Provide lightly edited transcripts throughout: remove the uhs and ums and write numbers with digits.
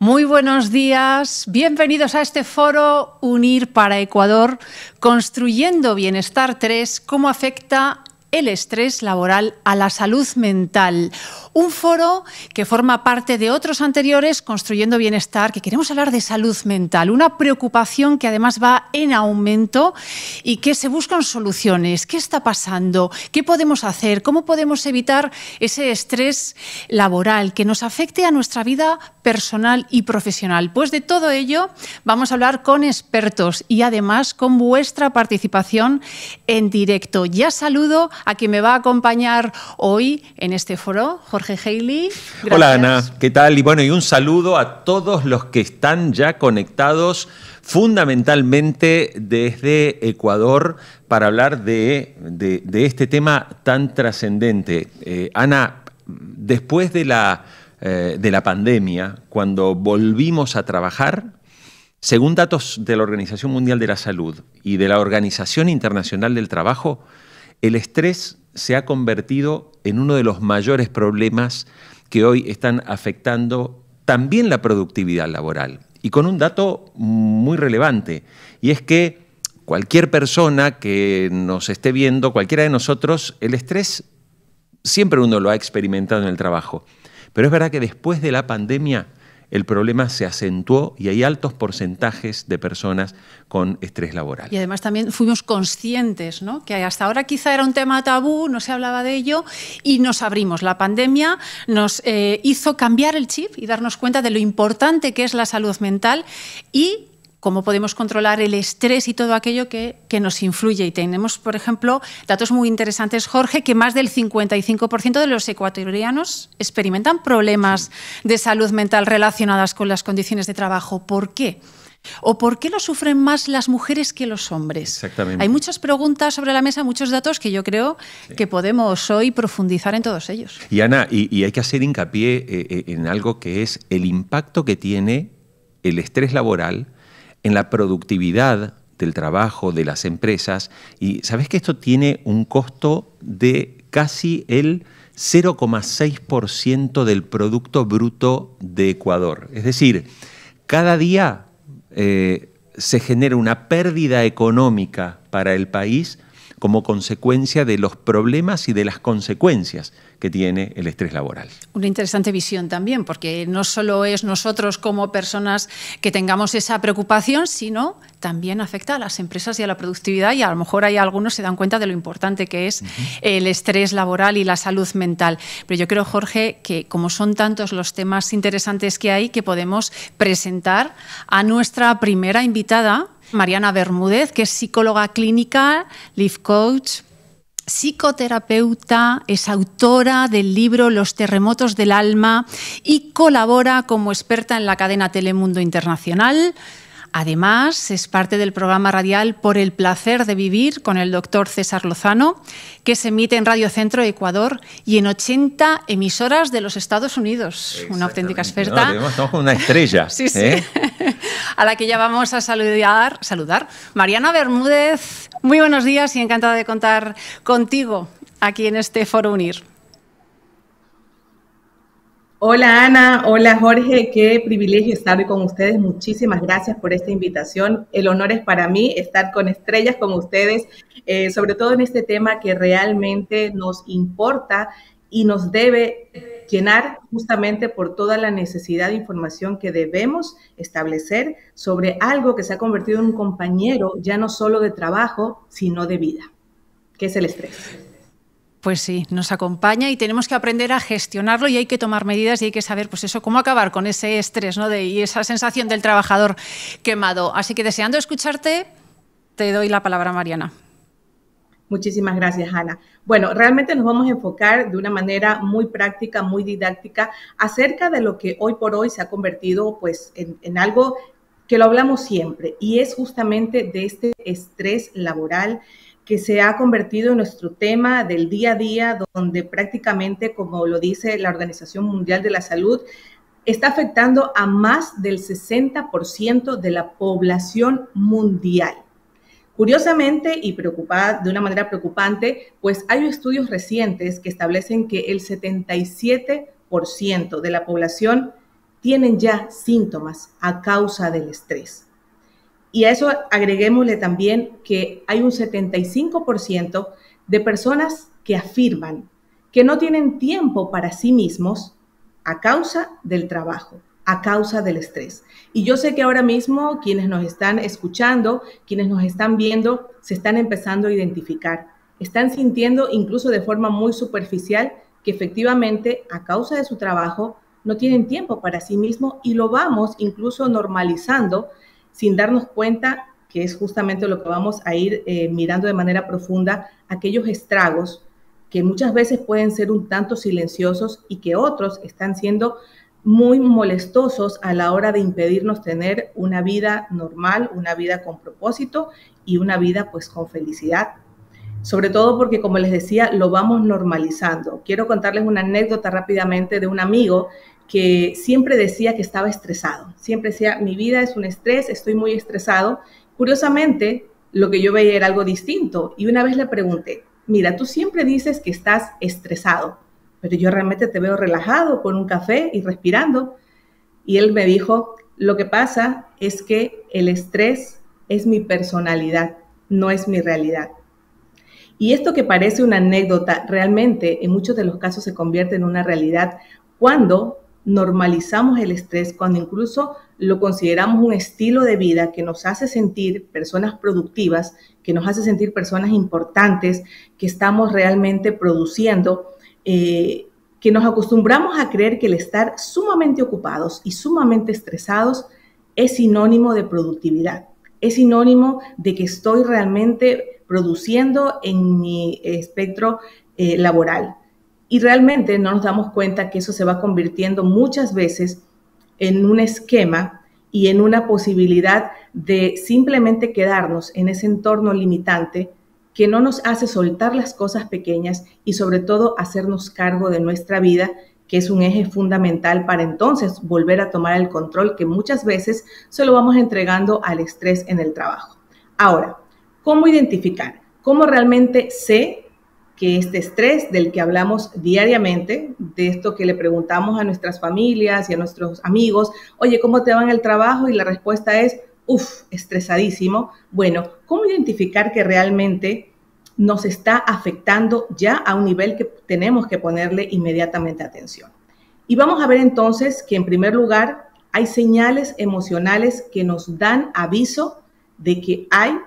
Muy buenos días, bienvenidos a este foro Unir para Ecuador, Construyendo Bienestar 3, cómo afecta el estrés laboral a la salud mental. Un foro que forma parte de otros anteriores, Construyendo Bienestar, que queremos hablar de salud mental, una preocupación que además va en aumento y que se buscan soluciones. ¿Qué está pasando? ¿Qué podemos hacer? ¿Cómo podemos evitar ese estrés laboral que nos afecte a nuestra vida personal y profesional? Pues de todo ello vamos a hablar con expertos y además con vuestra participación en directo. Ya saludo a quien me va a acompañar hoy en este foro, Jorge Haley. Gracias. Hola Ana, ¿qué tal? Y bueno, y un saludo a todos los que están ya conectados fundamentalmente desde Ecuador para hablar de este tema tan trascendente. Ana, después de la pandemia, cuando volvimos a trabajar, según datos de la Organización Mundial de la Salud y de la Organización Internacional del Trabajo, el estrés se ha convertido en uno de los mayores problemas que hoy están afectando también la productividad laboral. Y con un dato muy relevante, y es que cualquier persona que nos esté viendo, cualquiera de nosotros, el estrés siempre uno lo ha experimentado en el trabajo. Pero es verdad que después de la pandemia el problema se acentuó y hay altos porcentajes de personas con estrés laboral. Y además también fuimos conscientes, ¿no?, que hasta ahora quizá era un tema tabú, no se hablaba de ello y nos abrimos. La pandemia nos hizo cambiar el chip y darnos cuenta de lo importante que es la salud mental y cómo podemos controlar el estrés y todo aquello que nos influye. Y tenemos, por ejemplo, datos muy interesantes, Jorge, que más del 55% de los ecuatorianos experimentan problemas de salud mental relacionadas con las condiciones de trabajo. ¿Por qué? ¿O por qué lo sufren más las mujeres que los hombres? Exactamente. Hay muchas preguntas sobre la mesa, muchos datos que yo creo que podemos hoy profundizar en todos ellos. Y Ana, y hay que hacer hincapié en algo que es el impacto que tiene el estrés laboral en la productividad del trabajo, de las empresas. Y ¿sabes que esto tiene un costo de casi el 0,6% del Producto Bruto de Ecuador? Es decir, cada día se genera una pérdida económica para el país como consecuencia de los problemas y de las consecuencias que tiene el estrés laboral. Una interesante visión también, porque no solo es nosotros como personas que tengamos esa preocupación, sino también afecta a las empresas y a la productividad y a lo mejor hay algunos que se dan cuenta de lo importante que es el estrés laboral y la salud mental. Pero yo creo, Jorge, que como son tantos los temas interesantes que hay, que podemos presentar a nuestra primera invitada, Mariana Bermúdez, que es psicóloga clínica, life coach, psicoterapeuta, es autora del libro Los terremotos del alma y colabora como experta en la cadena Telemundo Internacional. Además, es parte del programa radial Por el placer de vivir con el doctor César Lozano, que se emite en Radio Centro Ecuador y en 80 emisoras de los Estados Unidos. Una auténtica experta. No, estamos con una estrella. Sí, sí. A la que ya vamos a saludar. Mariana Bermúdez, muy buenos días y encantada de contar contigo aquí en este Foro Unir. Hola Ana, hola Jorge, qué privilegio estar hoy con ustedes. Muchísimas gracias por esta invitación. El honor es para mí estar con estrellas como ustedes, sobre todo en este tema que realmente nos importa y nos debe llenar justamente por toda la necesidad de información que debemos establecer sobre algo que se ha convertido en un compañero ya no solo de trabajo, sino de vida, que es el estrés. Pues sí, nos acompaña y tenemos que aprender a gestionarlo y hay que tomar medidas y hay que saber, pues eso, cómo acabar con ese estrés, ¿no?, y esa sensación del trabajador quemado. Así que deseando escucharte, te doy la palabra, Mariana. Muchísimas gracias, Ana. Bueno, realmente nos vamos a enfocar de una manera muy práctica, muy didáctica, acerca de lo que hoy por hoy se ha convertido pues, en algo que lo hablamos siempre, y es justamente de este estrés laboral que se ha convertido en nuestro tema del día a día, donde prácticamente, como lo dice la Organización Mundial de la Salud, está afectando a más del 60% de la población mundial. Curiosamente y de una manera preocupante, pues hay estudios recientes que establecen que el 77% de la población tienen ya síntomas a causa del estrés. Y a eso agreguémosle también que hay un 75% de personas que afirman que no tienen tiempo para sí mismos a causa del trabajo, a causa del estrés. Y yo sé que ahora mismo quienes nos están escuchando, quienes nos están viendo, se están empezando a identificar. Están sintiendo incluso de forma muy superficial que efectivamente a causa de su trabajo no tienen tiempo para sí mismos y lo vamos incluso normalizando sin darnos cuenta que es justamente lo que vamos a ir mirando de manera profunda, aquellos estragos que muchas veces pueden ser un tanto silenciosos y que otros están siendo muy molestosos a la hora de impedirnos tener una vida normal, una vida con propósito y una vida pues con felicidad. Sobre todo porque, como les decía, lo vamos normalizando. Quiero contarles una anécdota rápidamente de un amigo que siempre decía que estaba estresado. Siempre decía, mi vida es un estrés, estoy muy estresado. Curiosamente, lo que yo veía era algo distinto. Y una vez le pregunté, mira, tú siempre dices que estás estresado, pero yo realmente te veo relajado con un café y respirando. Y él me dijo, lo que pasa es que el estrés es mi personalidad, no es mi realidad. Y esto que parece una anécdota, realmente en muchos de los casos se convierte en una realidad cuando normalizamos el estrés, cuando incluso lo consideramos un estilo de vida que nos hace sentir personas productivas, que nos hace sentir personas importantes, que estamos realmente produciendo, que nos acostumbramos a creer que el estar sumamente ocupados y sumamente estresados es sinónimo de productividad, es sinónimo de que estoy realmente produciendo en mi espectro laboral. Y realmente no nos damos cuenta que eso se va convirtiendo muchas veces en un esquema y en una posibilidad de simplemente quedarnos en ese entorno limitante que no nos hace soltar las cosas pequeñas y sobre todo hacernos cargo de nuestra vida, que es un eje fundamental para entonces volver a tomar el control que muchas veces se lo vamos entregando al estrés en el trabajo. Ahora, ¿cómo identificar? ¿Cómo realmente sé que este estrés del que hablamos diariamente, de esto que le preguntamos a nuestras familias y a nuestros amigos, oye, ¿cómo te va en el trabajo? Y la respuesta es, estresadísimo. Bueno, ¿cómo identificar que realmente nos está afectando ya a un nivel que tenemos que ponerle inmediatamente atención? Y vamos a ver entonces que en primer lugar hay señales emocionales que nos dan aviso de que hay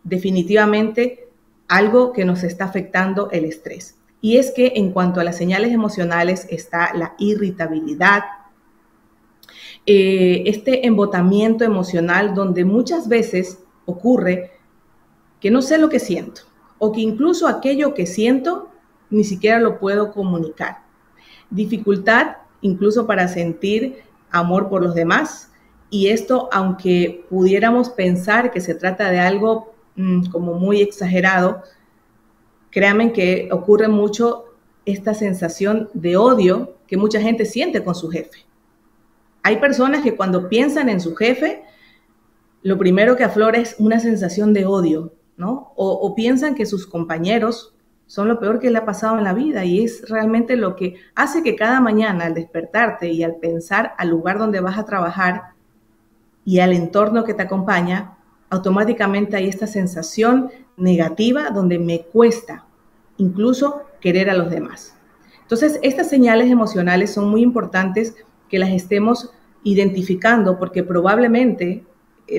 definitivamente algo que nos está afectando el estrés. Y es que en cuanto a las señales emocionales está la irritabilidad, este embotamiento emocional donde muchas veces ocurre que no sé lo que siento o que incluso aquello que siento ni siquiera lo puedo comunicar. Dificultad incluso para sentir amor por los demás, y esto, aunque pudiéramos pensar que se trata de algo como muy exagerado, créanme que ocurre mucho esta sensación de odio que mucha gente siente con su jefe. Hay personas que cuando piensan en su jefe, lo primero que aflora es una sensación de odio, ¿no? O piensan que sus compañeros son lo peor que le ha pasado en la vida, y es realmente lo que hace que cada mañana al despertarte y al pensar al lugar donde vas a trabajar y al entorno que te acompaña, automáticamente hay esta sensación negativa donde me cuesta incluso querer a los demás. Entonces, estas señales emocionales son muy importantes que las estemos identificando, porque probablemente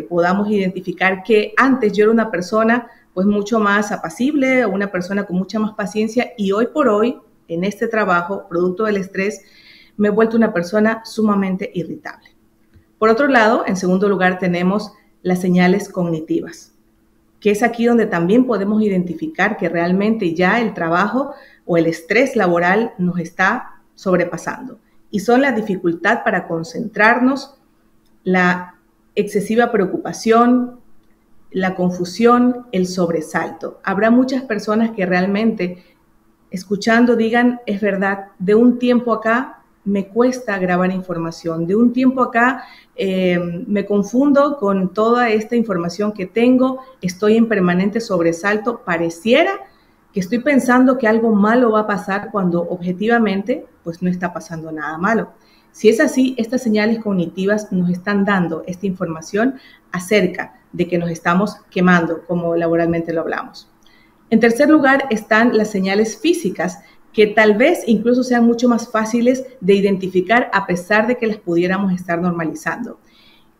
podamos identificar que antes yo era una persona pues mucho más apacible, una persona con mucha más paciencia, y hoy por hoy en este trabajo, producto del estrés, me he vuelto una persona sumamente irritable. Por otro lado, en segundo lugar, tenemos las señales cognitivas, que es aquí donde también podemos identificar que realmente ya el trabajo o el estrés laboral nos está sobrepasando. Y son la dificultad para concentrarnos, la excesiva preocupación, la confusión, el sobresalto. Habrá muchas personas que realmente, escuchando, digan, es verdad, de un tiempo acá me cuesta grabar información, de un tiempo acá me confundo con toda esta información que tengo, estoy en permanente sobresalto, pareciera que estoy pensando que algo malo va a pasar cuando objetivamente pues no está pasando nada malo. Si es así, estas señales cognitivas nos están dando esta información acerca de que nos estamos quemando, como laboralmente lo hablamos. En tercer lugar están las señales físicas, que tal vez incluso sean mucho más fáciles de identificar a pesar de que las pudiéramos estar normalizando.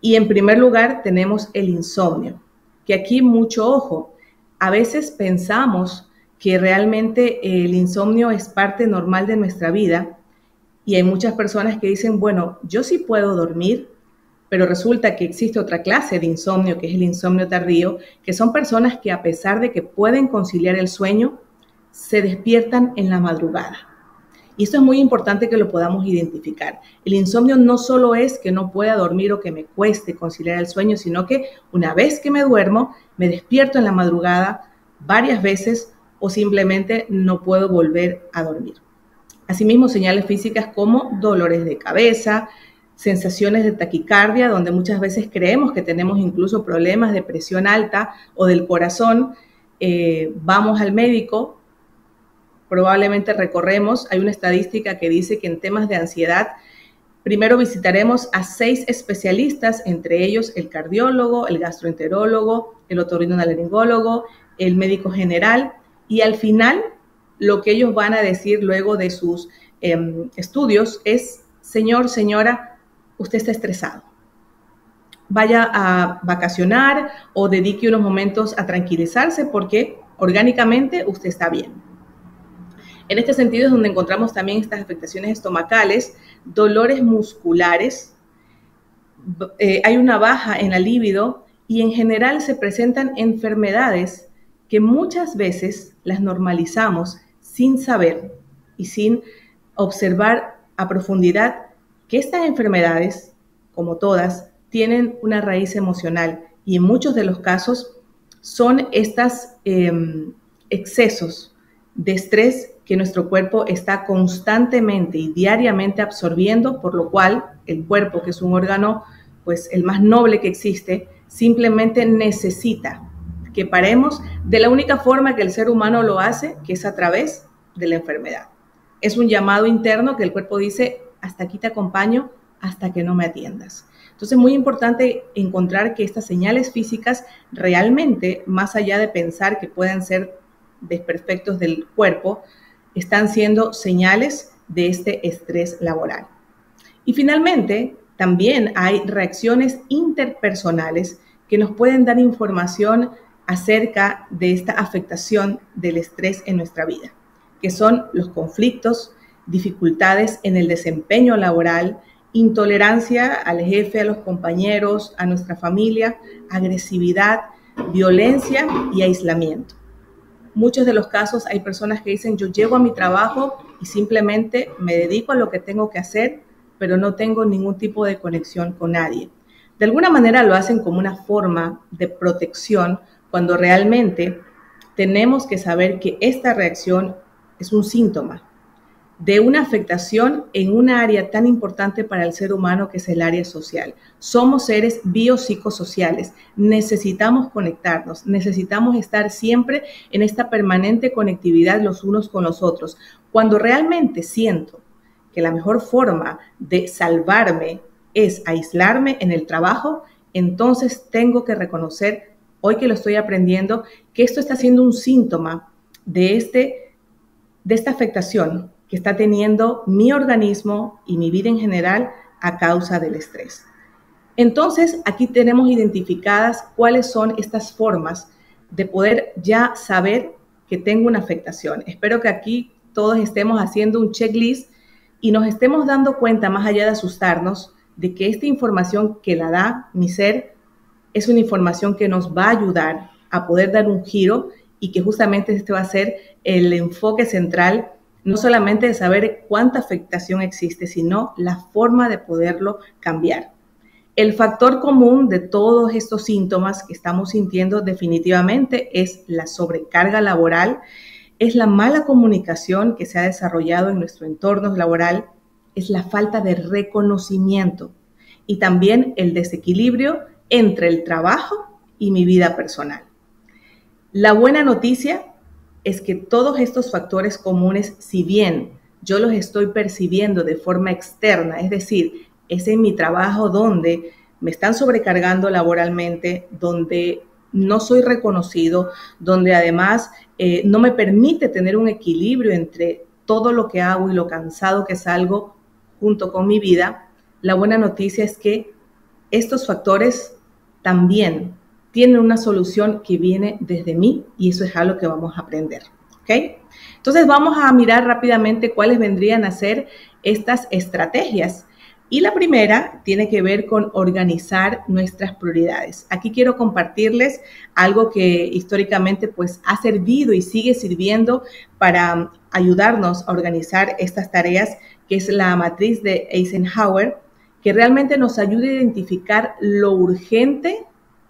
Y en primer lugar tenemos el insomnio, que aquí mucho ojo. A veces pensamos que realmente el insomnio es parte normal de nuestra vida y hay muchas personas que dicen, bueno, yo sí puedo dormir, pero resulta que existe otra clase de insomnio, que es el insomnio tardío, que son personas que a pesar de que pueden conciliar el sueño, se despiertan en la madrugada. Y esto es muy importante que lo podamos identificar. El insomnio no solo es que no pueda dormir o que me cueste conciliar el sueño, sino que una vez que me duermo, me despierto en la madrugada varias veces o simplemente no puedo volver a dormir. Asimismo, señales físicas como dolores de cabeza, sensaciones de taquicardia, donde muchas veces creemos que tenemos incluso problemas de presión alta o del corazón. Vamos al médico, probablemente recorremos, hay una estadística que dice que en temas de ansiedad, primero visitaremos a 6 especialistas, entre ellos el cardiólogo, el gastroenterólogo, el otorrinolaringólogo, el médico general, y al final lo que ellos van a decir luego de sus estudios es, señor, señora, usted está estresado. Vaya a vacacionar o dedique unos momentos a tranquilizarse porque orgánicamente usted está bien. En este sentido es donde encontramos también estas afectaciones estomacales, dolores musculares, hay una baja en la libido y en general se presentan enfermedades que muchas veces las normalizamos sin saber y sin observar a profundidad que estas enfermedades, como todas, tienen una raíz emocional y en muchos de los casos son estos excesos de estrés que nuestro cuerpo está constantemente y diariamente absorbiendo, por lo cual el cuerpo, que es un órgano pues el más noble que existe, simplemente necesita que paremos de la única forma que el ser humano lo hace, que es a través de la enfermedad. Es un llamado interno que el cuerpo dice, hasta aquí te acompaño, hasta que no me atiendas. Entonces es muy importante encontrar que estas señales físicas realmente, más allá de pensar que puedan ser desperfectos del cuerpo, están siendo señales de este estrés laboral. Y finalmente, también hay reacciones interpersonales que nos pueden dar información acerca de esta afectación del estrés en nuestra vida, que son los conflictos, dificultades en el desempeño laboral, intolerancia al jefe, a los compañeros, a nuestra familia, agresividad, violencia y aislamiento. Muchos de los casos hay personas que dicen, yo llego a mi trabajo y simplemente me dedico a lo que tengo que hacer, pero no tengo ningún tipo de conexión con nadie. De alguna manera lo hacen como una forma de protección, cuando realmente tenemos que saber que esta reacción es un síntoma de una afectación en una área tan importante para el ser humano que es el área social. Somos seres biopsicosociales, necesitamos conectarnos, necesitamos estar siempre en esta permanente conectividad los unos con los otros. Cuando realmente siento que la mejor forma de salvarme es aislarme en el trabajo, entonces tengo que reconocer, hoy que lo estoy aprendiendo, que esto está siendo un síntoma de esta afectación que está teniendo mi organismo y mi vida en general a causa del estrés. Entonces, aquí tenemos identificadas cuáles son estas formas de poder ya saber que tengo una afectación. Espero que aquí todos estemos haciendo un checklist y nos estemos dando cuenta, más allá de asustarnos, de que esta información que la da mi ser es una información que nos va a ayudar a poder dar un giro y que justamente este va a ser el enfoque central, no solamente de saber cuánta afectación existe, sino la forma de poderlo cambiar. El factor común de todos estos síntomas que estamos sintiendo definitivamente es la sobrecarga laboral, es la mala comunicación que se ha desarrollado en nuestro entorno laboral, es la falta de reconocimiento y también el desequilibrio entre el trabajo y mi vida personal. La buena noticia es que todos estos factores comunes, si bien yo los estoy percibiendo de forma externa, es decir, es en mi trabajo donde me están sobrecargando laboralmente, donde no soy reconocido, donde además no me permite tener un equilibrio entre todo lo que hago y lo cansado que salgo junto con mi vida, la buena noticia es que estos factores también tienen una solución que viene desde mí y eso es algo que vamos a aprender, ¿ok? Entonces vamos a mirar rápidamente cuáles vendrían a ser estas estrategias. Y la primera tiene que ver con organizar nuestras prioridades. Aquí quiero compartirles algo que históricamente pues ha servido y sigue sirviendo para ayudarnos a organizar estas tareas, que es la matriz de Eisenhower, que realmente nos ayuda a identificar lo urgente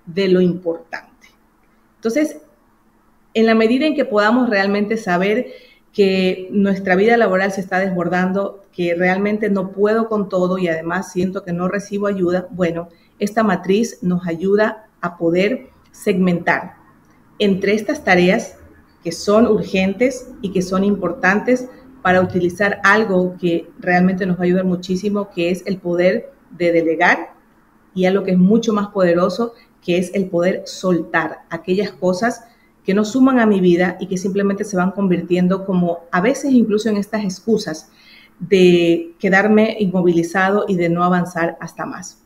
de lo importante. Entonces, en la medida en que podamos realmente saber que nuestra vida laboral se está desbordando, que realmente no puedo con todo y además siento que no recibo ayuda, bueno, esta matriz nos ayuda a poder segmentar entre estas tareas que son urgentes y que son importantes para utilizar algo que realmente nos va a ayudar muchísimo, que es el poder de delegar, y algo que es mucho más poderoso, que es el poder soltar aquellas cosas que no suman a mi vida y que simplemente se van convirtiendo como a veces incluso en estas excusas de quedarme inmovilizado y de no avanzar hasta más.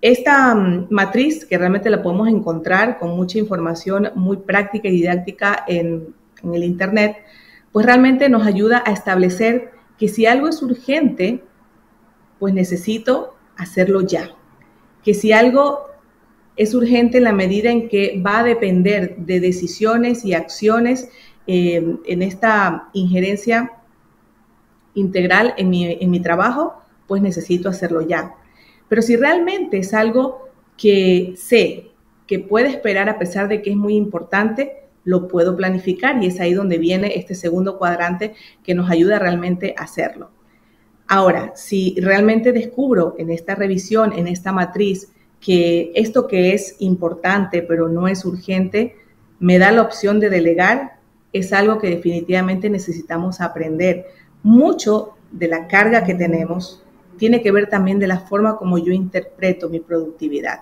Esta matriz, que realmente la podemos encontrar con mucha información muy práctica y didáctica en el internet, pues realmente nos ayuda a establecer que si algo es urgente, pues necesito hacerlo ya. Que si algo es urgente en la medida en que va a depender de decisiones y acciones en esta injerencia integral en mi trabajo, pues necesito hacerlo ya. Pero si realmente es algo que sé que puede esperar a pesar de que es muy importante, lo puedo planificar y es ahí donde viene este segundo cuadrante que nos ayuda realmente a hacerlo. Ahora, si realmente descubro en esta revisión, en esta matriz, que esto que es importante pero no es urgente, me da la opción de delegar, es algo que definitivamente necesitamos aprender. Mucho de la carga que tenemos tiene que ver también de la forma como yo interpreto mi productividad.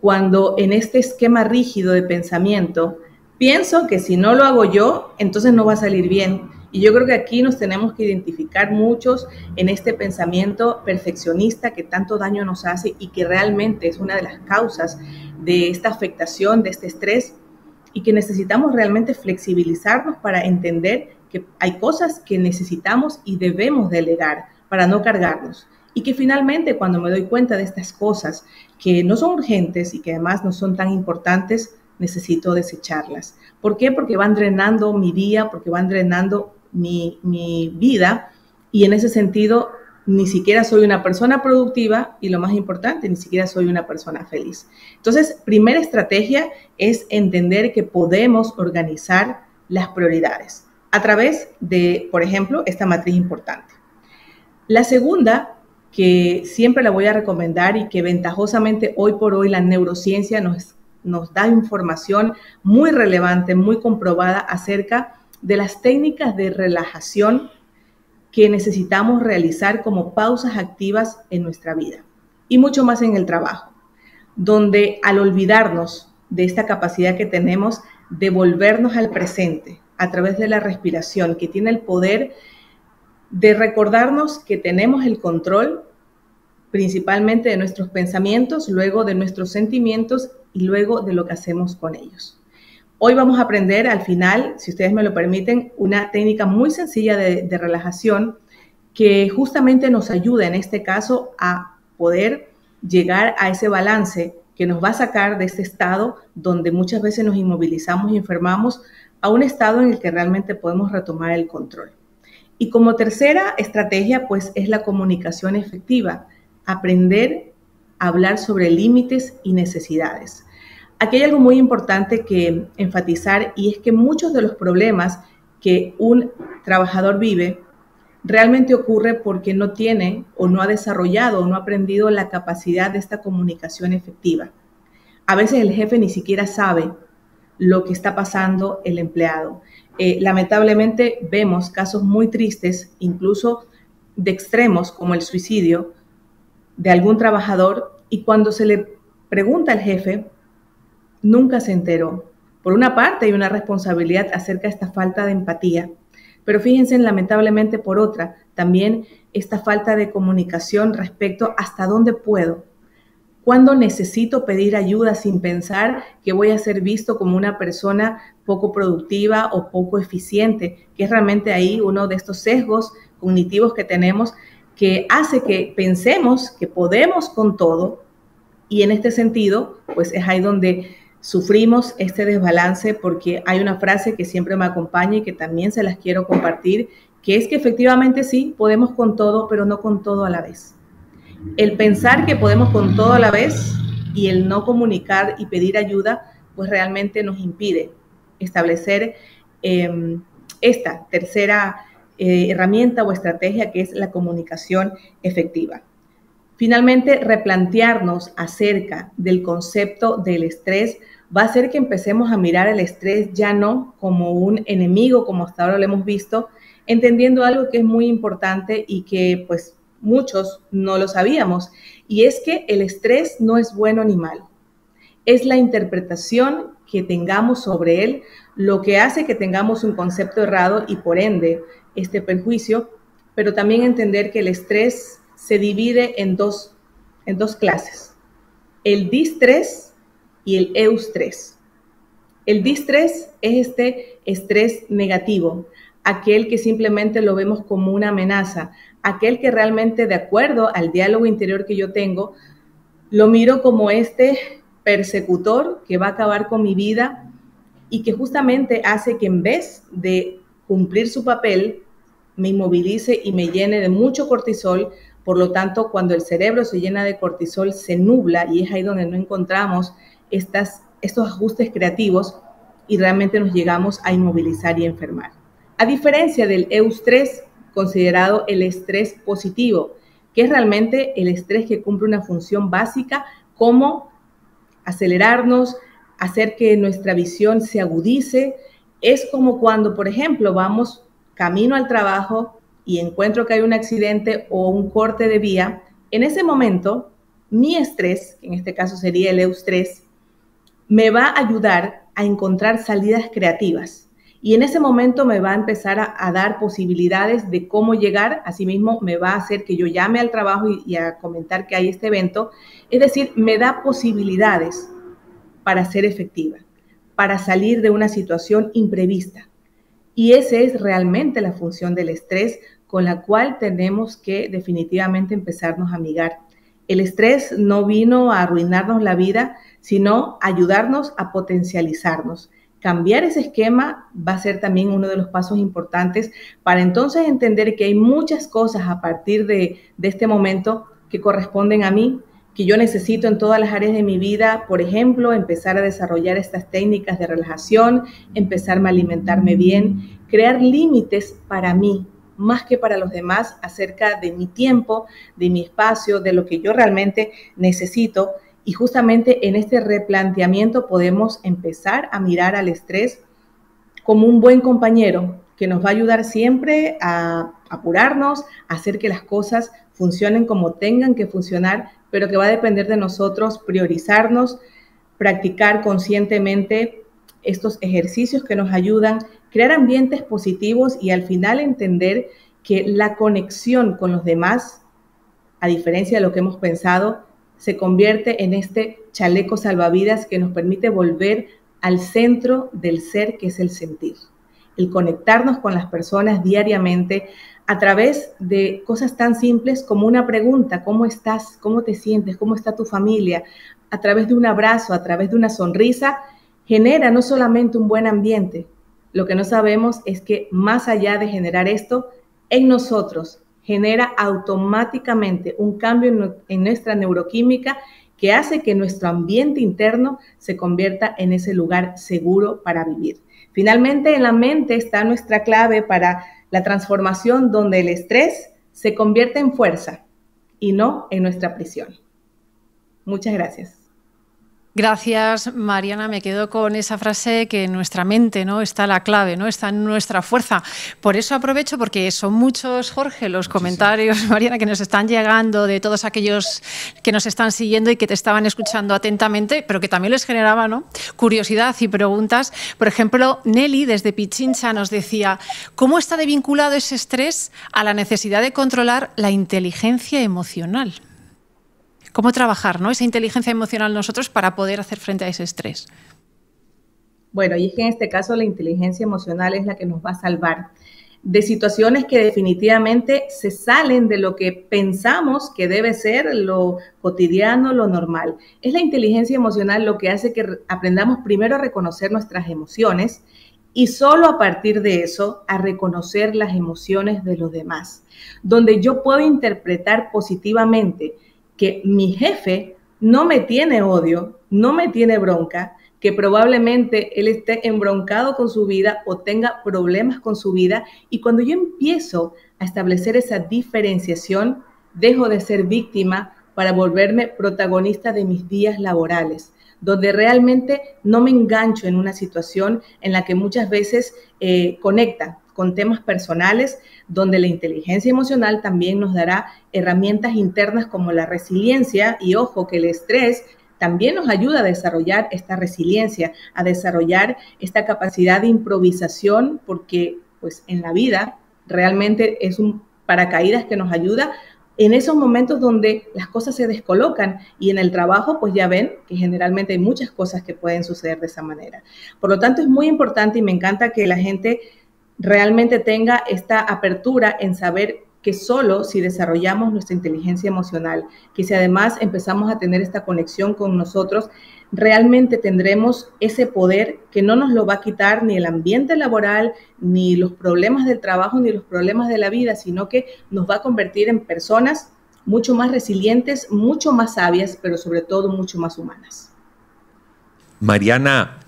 Cuando en este esquema rígido de pensamiento pienso que si no lo hago yo, entonces no va a salir bien. Y yo creo que aquí nos tenemos que identificar muchos en este pensamiento perfeccionista que tanto daño nos hace y que realmente es una de las causas de esta afectación, de este estrés, y que necesitamos realmente flexibilizarnos para entender que hay cosas que necesitamos y debemos delegar para no cargarnos. Y que finalmente cuando me doy cuenta de estas cosas que no son urgentes y que además no son tan importantes, necesito desecharlas. ¿Por qué? Porque van drenando mi día, porque van drenando mi vida y en ese sentido ni siquiera soy una persona productiva y lo más importante, ni siquiera soy una persona feliz. Entonces, primera estrategia es entender que podemos organizar las prioridades a través de, por ejemplo, esta matriz importante. La segunda, que siempre la voy a recomendar y que ventajosamente hoy por hoy la neurociencia nos da información muy relevante, muy comprobada acerca de las técnicas de relajación que necesitamos realizar como pausas activas en nuestra vida y mucho más en el trabajo, donde al olvidarnos de esta capacidad que tenemos de volvernos al presente a través de la respiración, que tiene el poder de recordarnos que tenemos el control principalmente de nuestros pensamientos, luego de nuestros sentimientos y luego de lo que hacemos con ellos. Hoy vamos a aprender al final, si ustedes me lo permiten, una técnica muy sencilla de relajación que justamente nos ayuda en este caso a poder llegar a ese balance que nos va a sacar de este estado donde muchas veces nos inmovilizamos y enfermamos a un estado en el que realmente podemos retomar el control. Y como tercera estrategia, pues es la comunicación efectiva, aprender a hablar sobre límites y necesidades. Aquí hay algo muy importante que enfatizar y es que muchos de los problemas que un trabajador vive realmente ocurre porque no tiene o no ha desarrollado o no ha aprendido la capacidad de esta comunicación efectiva. A veces el jefe ni siquiera sabe lo que está pasando el empleado. lamentablemente vemos casos muy tristes, incluso de extremos como el suicidio de algún trabajador, y cuando se le pregunta al jefe, nunca se enteró. Por una parte hay una responsabilidad acerca de esta falta de empatía, pero fíjense, lamentablemente por otra, también esta falta de comunicación respecto hasta dónde puedo, cuándo necesito pedir ayuda sin pensar que voy a ser visto como una persona poco productiva o poco eficiente, que es realmente ahí uno de estos sesgos cognitivos que tenemos que hace que pensemos que podemos con todo, y en este sentido, pues es ahí donde sufrimos este desbalance, porque hay una frase que siempre me acompaña y que también se las quiero compartir, que es que efectivamente sí, podemos con todo, pero no con todo a la vez. El pensar que podemos con todo a la vez y el no comunicar y pedir ayuda, pues realmente nos impide establecer esta tercera herramienta o estrategia, que es la comunicación efectiva. Finalmente, replantearnos acerca del concepto del estrés va a hacer que empecemos a mirar el estrés ya no como un enemigo, como hasta ahora lo hemos visto, entendiendo algo que es muy importante y que pues muchos no lo sabíamos, y es que el estrés no es bueno ni malo. Es la interpretación que tengamos sobre él lo que hace que tengamos un concepto errado y por ende este perjuicio, pero también entender que el estrés se divide en dos clases, el distrés y el eustrés. El distrés es este estrés negativo, aquel que simplemente lo vemos como una amenaza, aquel que realmente, de acuerdo al diálogo interior que yo tengo, lo miro como este persecutor que va a acabar con mi vida y que justamente hace que en vez de cumplir su papel, me inmovilice y me llene de mucho cortisol. Por lo tanto, cuando el cerebro se llena de cortisol, se nubla, y es ahí donde no encontramos estos ajustes creativos y realmente nos llegamos a inmovilizar y enfermar. A diferencia del eustrés, considerado el estrés positivo, que es realmente el estrés que cumple una función básica como acelerarnos, hacer que nuestra visión se agudice. Es como cuando, por ejemplo, vamos camino al trabajo y encuentro que hay un accidente o un corte de vía. En ese momento, mi estrés, que en este caso sería el eustrés, me va a ayudar a encontrar salidas creativas. Y en ese momento me va a empezar a dar posibilidades de cómo llegar. Asimismo, me va a hacer que yo llame al trabajo y a comentar que hay este evento. Es decir, me da posibilidades para ser efectiva, para salir de una situación imprevista. Y esa es realmente la función del estrés, con la cual tenemos que definitivamente empezarnos a amigar. El estrés no vino a arruinarnos la vida, sino a ayudarnos a potencializarnos. Cambiar ese esquema va a ser también uno de los pasos importantes para entonces entender que hay muchas cosas a partir de este momento que corresponden a mí, que yo necesito en todas las áreas de mi vida. Por ejemplo, empezar a desarrollar estas técnicas de relajación, empezar a alimentarme bien, crear límites para mí, más que para los demás, acerca de mi tiempo, de mi espacio, de lo que yo realmente necesito. Y justamente en este replanteamiento podemos empezar a mirar al estrés como un buen compañero que nos va a ayudar siempre a apurarnos, a hacer que las cosas funcionen como tengan que funcionar, pero que va a depender de nosotros priorizarnos, practicar conscientemente estos ejercicios que nos ayudan, crear ambientes positivos y al final entender que la conexión con los demás, a diferencia de lo que hemos pensado, se convierte en este chaleco salvavidas que nos permite volver al centro del ser, que es el sentir. El conectarnos con las personas diariamente a través de cosas tan simples como una pregunta: ¿cómo estás? ¿Cómo te sientes? ¿Cómo está tu familia? A través de un abrazo, a través de una sonrisa, genera no solamente un buen ambiente. Lo que no sabemos es que más allá de generar esto en nosotros, genera automáticamente un cambio en nuestra neuroquímica que hace que nuestro ambiente interno se convierta en ese lugar seguro para vivir. Finalmente, en la mente está nuestra clave para la transformación, donde el estrés se convierte en fuerza y no en nuestra prisión. Muchas gracias. Gracias, Mariana. Me quedo con esa frase que en nuestra mente, ¿no?, está la clave, ¿no?, está en nuestra fuerza. Por eso aprovecho, porque son muchos, Jorge, los comentarios, Mariana, que nos están llegando de todos aquellos que nos están siguiendo y que te estaban escuchando atentamente, pero que también les generaba, ¿no?, curiosidad y preguntas. Por ejemplo, Nelly, desde Pichincha, nos decía: ¿cómo está de vinculado ese estrés a la necesidad de controlar la inteligencia emocional? ¿Cómo trabajar, ¿no?, esa inteligencia emocional nosotros para poder hacer frente a ese estrés? Bueno, y es que en este caso la inteligencia emocional es la que nos va a salvar de situaciones que definitivamente se salen de lo que pensamos que debe ser lo cotidiano, lo normal. Es la inteligencia emocional lo que hace que aprendamos primero a reconocer nuestras emociones y solo a partir de eso a reconocer las emociones de los demás, donde yo puedo interpretar positivamente que mi jefe no me tiene odio, no me tiene bronca, que probablemente él esté embroncado con su vida o tenga problemas con su vida. Y cuando yo empiezo a establecer esa diferenciación, dejo de ser víctima para volverme protagonista de mis días laborales, donde realmente no me engancho en una situación en la que muchas veces conecta con temas personales, donde la inteligencia emocional también nos dará herramientas internas como la resiliencia. Y ojo, que el estrés también nos ayuda a desarrollar esta resiliencia, a desarrollar esta capacidad de improvisación, porque pues en la vida realmente es un paracaídas que nos ayuda en esos momentos donde las cosas se descolocan, y en el trabajo pues ya ven que generalmente hay muchas cosas que pueden suceder de esa manera. Por lo tanto, es muy importante y me encanta que la gente realmente tenga esta apertura en saber que solo si desarrollamos nuestra inteligencia emocional, que si además empezamos a tener esta conexión con nosotros, realmente tendremos ese poder que no nos lo va a quitar ni el ambiente laboral, ni los problemas del trabajo, ni los problemas de la vida, sino que nos va a convertir en personas mucho más resilientes, mucho más sabias, pero sobre todo mucho más humanas. Mariana,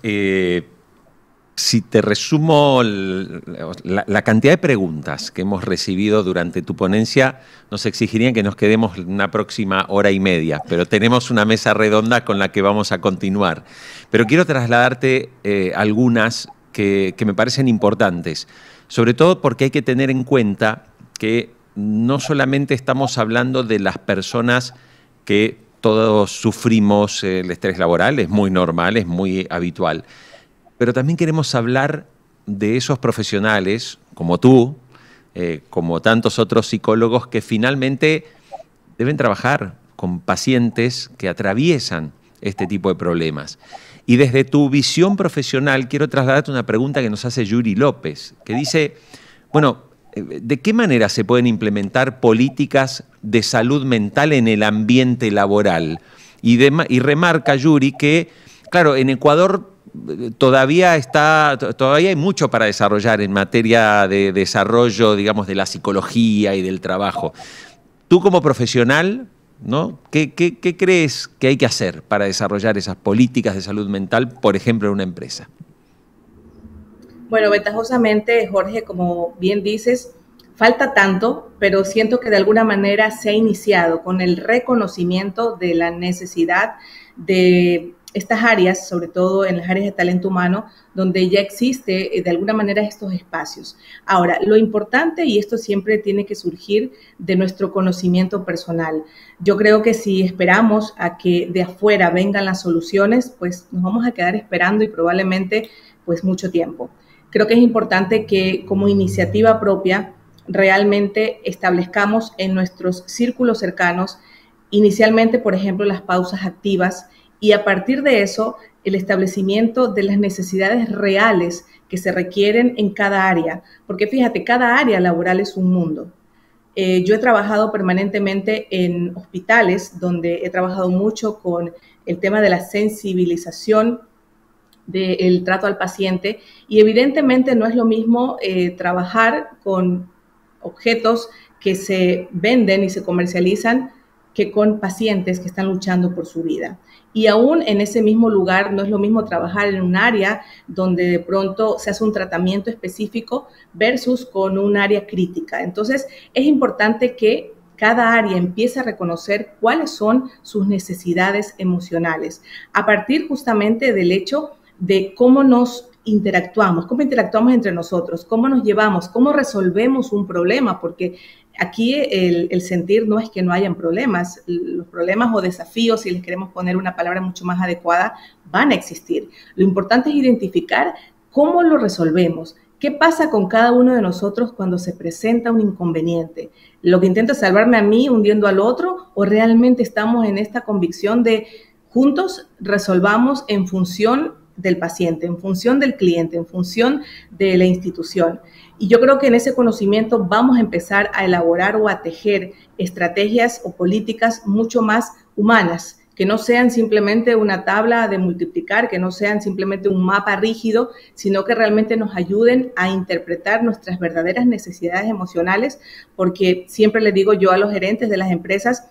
si te resumo la cantidad de preguntas que hemos recibido durante tu ponencia, nos exigirían que nos quedemos una próxima hora y media, pero tenemos una mesa redonda con la que vamos a continuar. Pero quiero trasladarte algunas que me parecen importantes, sobre todo porque hay que tener en cuenta que no solamente estamos hablando de las personas que todos sufrimos el estrés laboral, es muy normal, es muy habitual, pero también queremos hablar de esos profesionales como tú, como tantos otros psicólogos que finalmente deben trabajar con pacientes que atraviesan este tipo de problemas. Y desde tu visión profesional quiero trasladarte una pregunta que nos hace Yuri López, que dice, bueno, ¿de qué manera se pueden implementar políticas de salud mental en el ambiente laboral? Y remarca Yuri que, claro, en Ecuador todavía hay mucho para desarrollar en materia de desarrollo, digamos, de la psicología y del trabajo. Tú como profesional, ¿no?, ¿Qué crees que hay que hacer para desarrollar esas políticas de salud mental, por ejemplo, en una empresa? Bueno, ventajosamente, Jorge, como bien dices, falta tanto, pero siento que de alguna manera se ha iniciado con el reconocimiento de la necesidad de estas áreas, sobre todo en las áreas de talento humano, donde ya existe de alguna manera estos espacios. Ahora, lo importante, y esto siempre tiene que surgir de nuestro conocimiento personal. Yo creo que si esperamos a que de afuera vengan las soluciones, pues nos vamos a quedar esperando y probablemente pues mucho tiempo. Creo que es importante que como iniciativa propia realmente establezcamos en nuestros círculos cercanos, inicialmente, por ejemplo, las pausas activas, y a partir de eso, el establecimiento de las necesidades reales que se requieren en cada área. Porque fíjate, cada área laboral es un mundo. Yo he trabajado permanentemente en hospitales, donde he trabajado mucho con el tema de la sensibilización del trato al paciente, y evidentemente no es lo mismo trabajar con objetos que se venden y se comercializan que con pacientes que están luchando por su vida. Y aún en ese mismo lugar no es lo mismo trabajar en un área donde de pronto se hace un tratamiento específico versus con un área crítica. Entonces, es importante que cada área empiece a reconocer cuáles son sus necesidades emocionales, a partir justamente del hecho de cómo nos interactuamos entre nosotros, cómo nos llevamos, cómo resolvemos un problema, porque aquí el sentir no es que no hayan problemas, los problemas o desafíos, si les queremos poner una palabra mucho más adecuada, van a existir. Lo importante es identificar cómo lo resolvemos. ¿Qué pasa con cada uno de nosotros cuando se presenta un inconveniente? ¿Lo que intenta es salvarme a mí hundiendo al otro o realmente estamos en esta convicción de juntos resolvamos en función del paciente, en función del cliente, en función de la institución? Y yo creo que en ese conocimiento vamos a empezar a elaborar o a tejer estrategias o políticas mucho más humanas, que no sean simplemente una tabla de multiplicar, que no sean simplemente un mapa rígido, sino que realmente nos ayuden a interpretar nuestras verdaderas necesidades emocionales, porque siempre le digo yo a los gerentes de las empresas,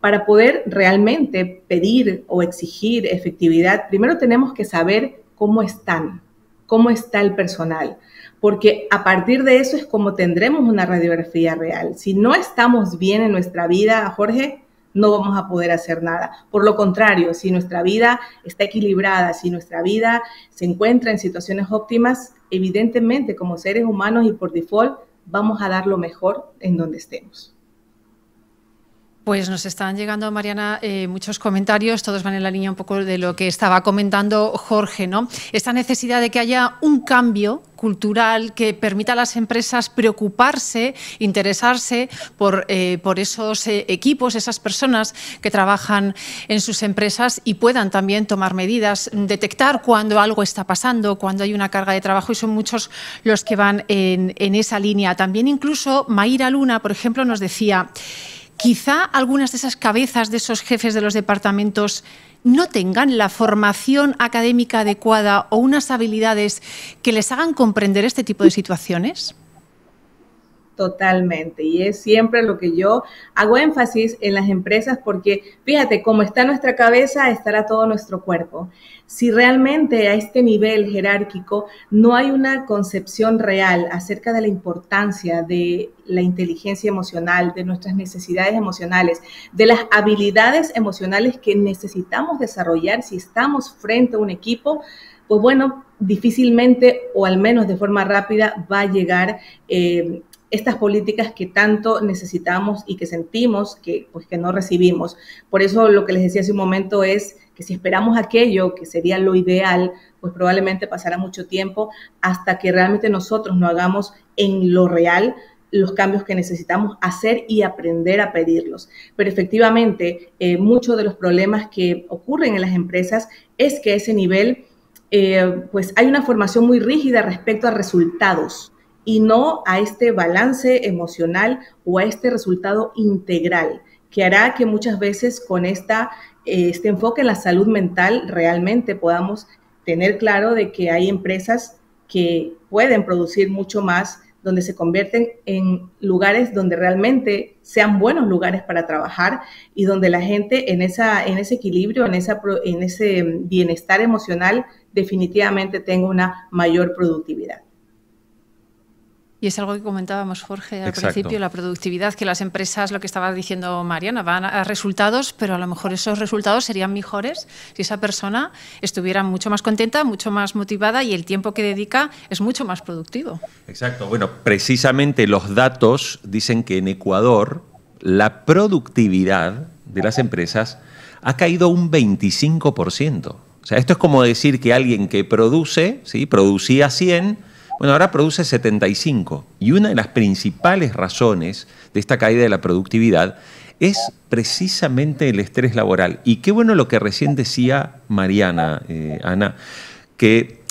para poder realmente pedir o exigir efectividad, primero tenemos que saber cómo está el personal, porque a partir de eso es como tendremos una radiografía real. Si no estamos bien en nuestra vida, Jorge, no vamos a poder hacer nada. Por lo contrario, si nuestra vida está equilibrada, si nuestra vida se encuentra en situaciones óptimas, evidentemente como seres humanos y por default vamos a dar lo mejor en donde estemos. Pues nos están llegando, Mariana, muchos comentarios, todos van en la línea un poco de lo que estaba comentando Jorge, ¿no? Esta necesidad de que haya un cambio cultural que permita a las empresas preocuparse, interesarse por esos equipos, esas personas que trabajan en sus empresas y puedan también tomar medidas, detectar cuando algo está pasando, cuando hay una carga de trabajo, y son muchos los que van en esa línea. También incluso Mayra Luna, por ejemplo, nos decía: quizá algunas de esas cabezas de esos jefes de los departamentos no tengan la formación académica adecuada o unas habilidades que les hagan comprender este tipo de situaciones. Totalmente, y es siempre lo que yo hago énfasis en las empresas, porque fíjate, como está nuestra cabeza, estará todo nuestro cuerpo. Si realmente a este nivel jerárquico no hay una concepción real acerca de la importancia de la inteligencia emocional, de nuestras necesidades emocionales, de las habilidades emocionales que necesitamos desarrollar si estamos frente a un equipo, pues bueno, difícilmente o al menos de forma rápida va a llegar estas políticas que tanto necesitamos y que sentimos que no recibimos. Por eso lo que les decía hace un momento es que si esperamos aquello que sería lo ideal, pues probablemente pasará mucho tiempo hasta que realmente nosotros no hagamos en lo real los cambios que necesitamos hacer y aprender a pedirlos. Pero efectivamente, muchos de los problemas que ocurren en las empresas es que a ese nivel pues hay una formación muy rígida respecto a resultados y no a este balance emocional o a este resultado integral, que hará que muchas veces con este enfoque en la salud mental realmente podamos tener claro de que hay empresas que pueden producir mucho más, donde se convierten en lugares donde realmente sean buenos lugares para trabajar y donde la gente en ese equilibrio, en ese bienestar emocional, definitivamente tenga una mayor productividad. Y es algo que comentábamos, Jorge, al Exacto. principio, la productividad, que las empresas, lo que estaba diciendo Mariana, van a resultados, pero a lo mejor esos resultados serían mejores si esa persona estuviera mucho más contenta, mucho más motivada y el tiempo que dedica es mucho más productivo. Exacto. Bueno, precisamente los datos dicen que en Ecuador la productividad de las empresas ha caído un 25%. O sea, esto es como decir que alguien que produce, ¿sí?, producía 100, bueno, ahora produce 75. Y una de las principales razones de esta caída de la productividad es precisamente el estrés laboral. Y qué bueno lo que recién decía Mariana, Ana, que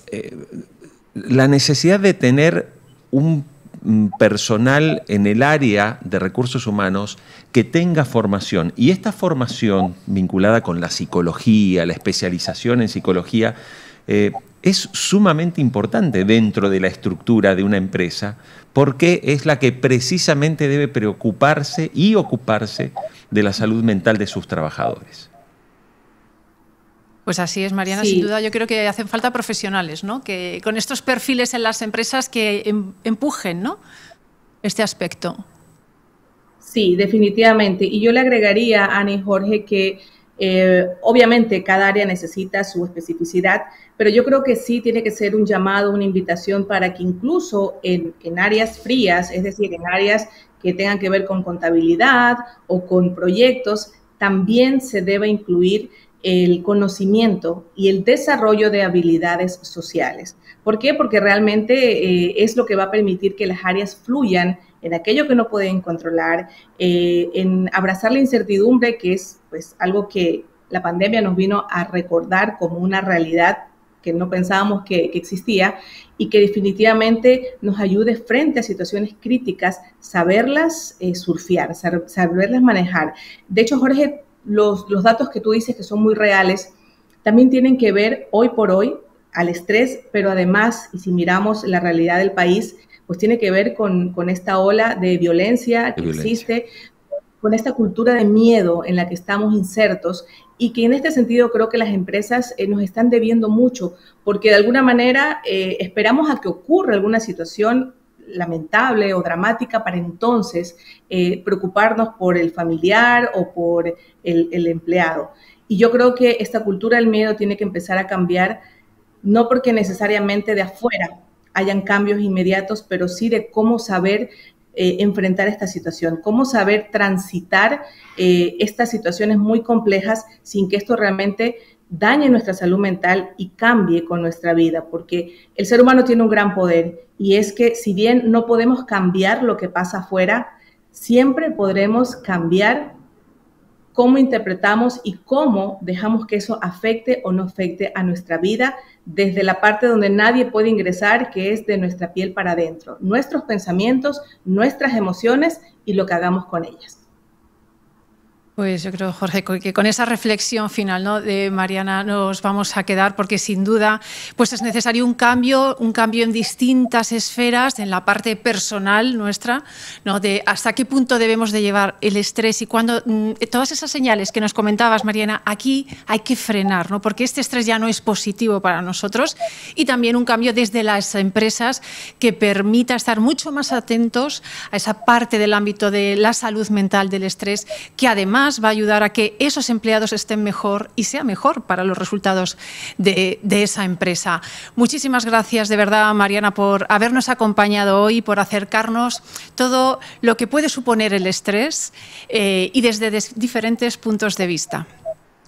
la necesidad de tener un personal en el área de recursos humanos que tenga formación. Y esta formación vinculada con la psicología, la especialización en psicología, es sumamente importante dentro de la estructura de una empresa porque es la que precisamente debe preocuparse y ocuparse de la salud mental de sus trabajadores. Pues así es, Mariana, Sí. sin duda yo creo que hacen falta profesionales, ¿no?, que con estos perfiles en las empresas que empujen, ¿no?, este aspecto. Sí, definitivamente. Y yo le agregaría, Ana y Jorge, que obviamente cada área necesita su especificidad, pero yo creo que sí tiene que ser un llamado, una invitación para que incluso en áreas frías, es decir, en áreas que tengan que ver con contabilidad o con proyectos, también se debe incluir el conocimiento y el desarrollo de habilidades sociales. ¿Por qué? Porque realmente es lo que va a permitir que las áreas fluyan en aquello que no pueden controlar, en abrazar la incertidumbre, que es pues algo que la pandemia nos vino a recordar como una realidad que no pensábamos que existía y que definitivamente nos ayude frente a situaciones críticas, saberlas surfear, saberlas manejar. De hecho, Jorge, los datos que tú dices que son muy reales también tienen que ver hoy por hoy al estrés, pero además, y si miramos la realidad del país, pues tiene que ver con esta ola de violencia que existe, con esta cultura de miedo en la que estamos insertos y que en este sentido creo que las empresas nos están debiendo mucho, porque de alguna manera esperamos a que ocurra alguna situación lamentable o dramática para entonces preocuparnos por el familiar o por el empleado. Y yo creo que esta cultura del miedo tiene que empezar a cambiar, no porque necesariamente de afuera hayan cambios inmediatos, pero sí de cómo saber enfrentar esta situación, cómo saber transitar estas situaciones muy complejas sin que esto realmente dañe nuestra salud mental y cambie con nuestra vida, porque el ser humano tiene un gran poder y es que si bien no podemos cambiar lo que pasa afuera, siempre podremos cambiar cómo interpretamos y cómo dejamos que eso afecte o no afecte a nuestra vida desde la parte donde nadie puede ingresar, que es de nuestra piel para adentro, nuestros pensamientos, nuestras emociones y lo que hagamos con ellas. Pues yo creo, Jorge, que con esa reflexión final, ¿no?, de Mariana nos vamos a quedar, porque sin duda pues es necesario un cambio en distintas esferas, en la parte personal nuestra, ¿no?, de hasta qué punto debemos de llevar el estrés y cuando todas esas señales que nos comentabas, Mariana, aquí hay que frenar, ¿no?, porque este estrés ya no es positivo para nosotros, y también un cambio desde las empresas que permita estar mucho más atentos a esa parte del ámbito de la salud mental, del estrés, que además va a ayudar a que esos empleados estén mejor y sea mejor para los resultados de esa empresa. Muchísimas gracias de verdad, Mariana, por habernos acompañado hoy, por acercarnos todo lo que puede suponer el estrés y desde diferentes puntos de vista.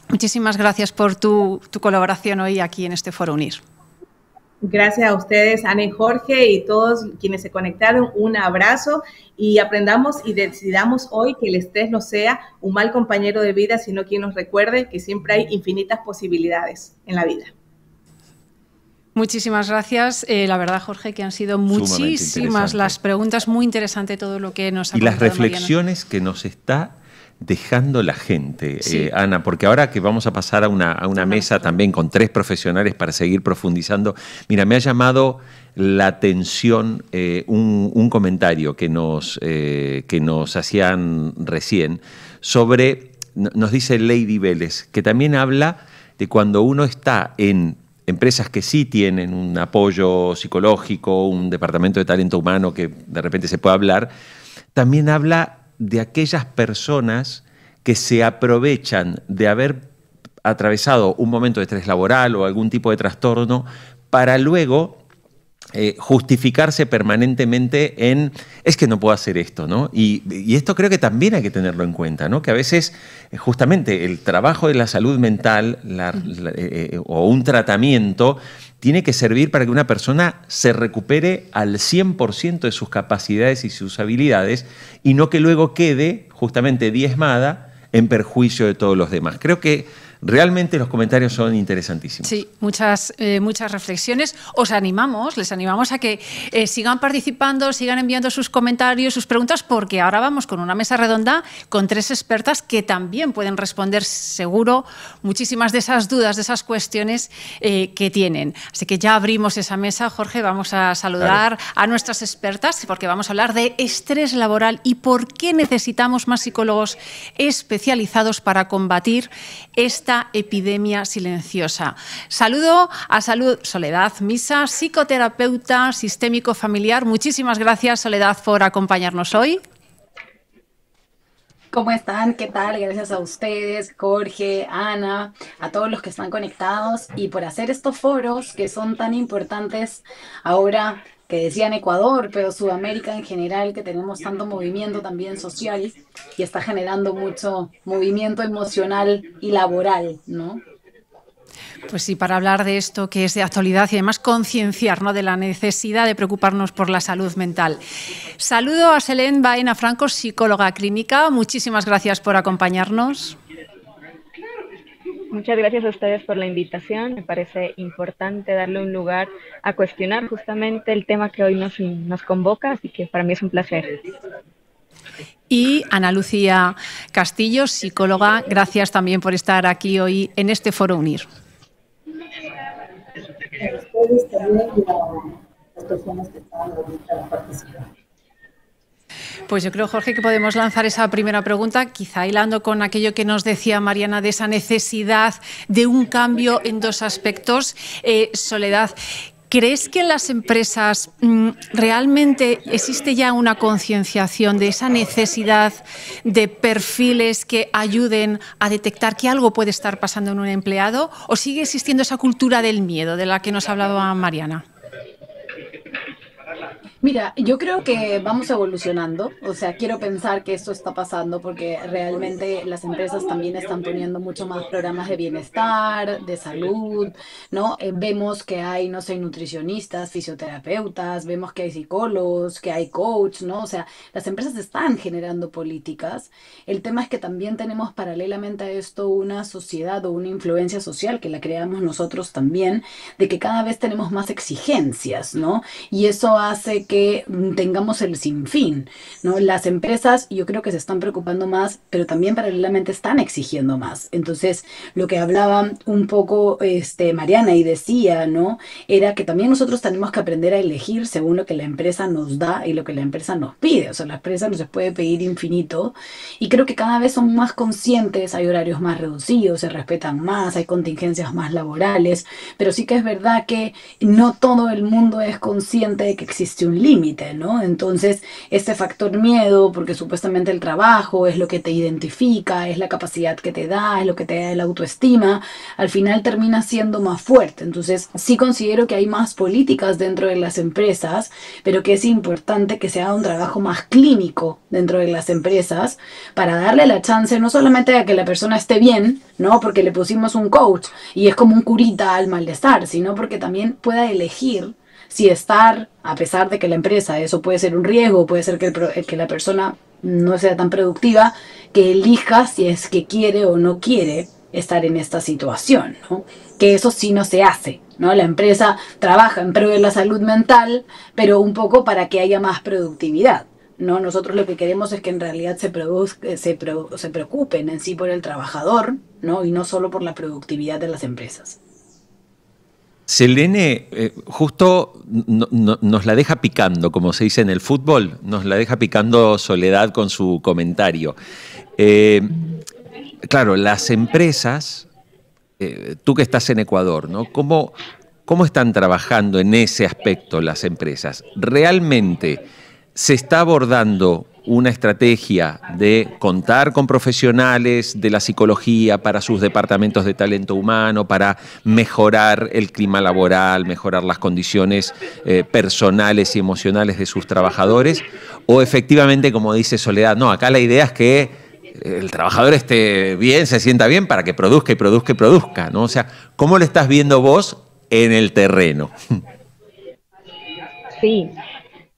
Muchísimas gracias por tu colaboración hoy aquí en este Foro Unir. Gracias a ustedes, Ana y Jorge, y todos quienes se conectaron. Un abrazo y aprendamos y decidamos hoy que el estrés no sea un mal compañero de vida, sino quien nos recuerde que siempre hay infinitas posibilidades en la vida. Muchísimas gracias. La verdad, Jorge, que han sido muchísimas las preguntas, muy interesante todo lo que nos ha contado. Y las reflexiones que nos está dejando la gente, sí. Ana, porque ahora que vamos a pasar a una mesa también con 3 profesionales para seguir profundizando, mira, me ha llamado la atención un comentario que nos hacían recién sobre, nos dice Lady Vélez, que también habla de cuando uno está en empresas que sí tienen un apoyo psicológico, un departamento de talento humano que de repente se puede hablar, también habla de aquellas personas que se aprovechan de haber atravesado un momento de estrés laboral o algún tipo de trastorno para luego justificarse permanentemente en es que no puedo hacer esto, ¿no? Y esto creo que también hay que tenerlo en cuenta, ¿no? Que a veces justamente el trabajo de la salud mental o un tratamiento tiene que servir para que una persona se recupere al 100% de sus capacidades y sus habilidades y no que luego quede justamente diezmada en perjuicio de todos los demás. Creo que realmente los comentarios son interesantísimos. Sí, muchas reflexiones. Les animamos a que sigan participando, sigan enviando sus comentarios, sus preguntas, porque ahora vamos con una mesa redonda con 3 expertas que también pueden responder, seguro, muchísimas de esas dudas, de esas cuestiones que tienen. Así que ya abrimos esa mesa. Jorge, vamos a saludar a nuestras expertas, porque vamos a hablar de estrés laboral y por qué necesitamos más psicólogos especializados para combatir esta epidemia silenciosa. Saludo a Soledad Misa, psicoterapeuta sistémico familiar. Muchísimas gracias, Soledad, por acompañarnos hoy. ¿Cómo están? ¿Qué tal? Gracias a ustedes, Jorge, Ana, a todos los que están conectados y por hacer estos foros que son tan importantes ahora que decían Ecuador, pero Sudamérica en general, que tenemos tanto movimiento también social y está generando mucho movimiento emocional y laboral, ¿no? Pues sí, para hablar de esto que es de actualidad y además concienciar, ¿no?, de la necesidad de preocuparnos por la salud mental. Saludo a Selene Baena Franco, psicóloga clínica. Muchísimas gracias por acompañarnos. Muchas gracias a ustedes por la invitación. Me parece importante darle un lugar a cuestionar justamente el tema que hoy nos convoca, así que para mí es un placer. Y Ana Lucía Castillo, psicóloga, gracias también por estar aquí hoy en este Foro Unir. Ustedes también las personas que están ahorita participando. Pues yo creo, Jorge, que podemos lanzar esa primera pregunta, quizá hilando con aquello que nos decía Mariana de esa necesidad de un cambio en dos aspectos. Soledad, ¿crees que en las empresas realmente existe ya una concienciación de esa necesidad de perfiles que ayuden a detectar que algo puede estar pasando en un empleado? ¿O sigue existiendo esa cultura del miedo de la que nos hablaba Mariana? Mira, yo creo que vamos evolucionando, o sea, quiero pensar que esto está pasando porque realmente las empresas también están poniendo mucho más programas de bienestar, de salud, ¿no? Vemos que hay, no sé, nutricionistas, fisioterapeutas, vemos que hay psicólogos, que hay coach, ¿no? O sea, las empresas están generando políticas. El tema es que también tenemos paralelamente a esto una sociedad o una influencia social que la creamos nosotros también, de que cada vez tenemos más exigencias, ¿no? Y eso hace que tengamos el sinfín, ¿no? Las empresas yo creo que se están preocupando más, pero también paralelamente están exigiendo más. Entonces, lo que hablaba un poco Mariana y decía, ¿no? Era que también nosotros tenemos que aprender a elegir según lo que la empresa nos da y lo que la empresa nos pide. O sea, la empresa no se puede pedir infinito y creo que cada vez son más conscientes, hay horarios más reducidos, se respetan más, hay contingencias más laborales, pero sí que es verdad que no todo el mundo es consciente de que existe un límite, ¿no? Entonces, este factor miedo, porque supuestamente el trabajo es lo que te identifica, es la capacidad que te da, es lo que te da la autoestima, al final termina siendo más fuerte. Entonces, sí considero que hay más políticas dentro de las empresas, pero que es importante que se haga un trabajo más clínico dentro de las empresas para darle la chance no solamente de que la persona esté bien, ¿no? Porque le pusimos un coach y es como un curita al malestar, sino porque también pueda elegir si estar, a pesar de que la empresa, eso puede ser un riesgo, puede ser que la persona no sea tan productiva, que elija si es que quiere o no quiere estar en esta situación, ¿no? Que eso sí no se hace, ¿no? La empresa trabaja en pro de la salud mental, pero un poco para que haya más productividad, ¿no? Nosotros lo que queremos es que en realidad se preocupen en sí por el trabajador, ¿no? Y no solo por la productividad de las empresas. Selene, justo nos la deja picando, como se dice en el fútbol, nos la deja picando Soledad con su comentario. Claro, las empresas, tú que estás en Ecuador, ¿no? ¿Cómo están trabajando en ese aspecto las empresas? ¿Realmente se está abordando una estrategia de contar con profesionales de la psicología para sus departamentos de talento humano, para mejorar el clima laboral, mejorar las condiciones personales y emocionales de sus trabajadores? ¿O efectivamente, como dice Soledad, no, acá la idea es que el trabajador esté bien, se sienta bien para que produzca y produzca y produzca, ¿no? O sea, ¿cómo lo estás viendo vos en el terreno? Sí.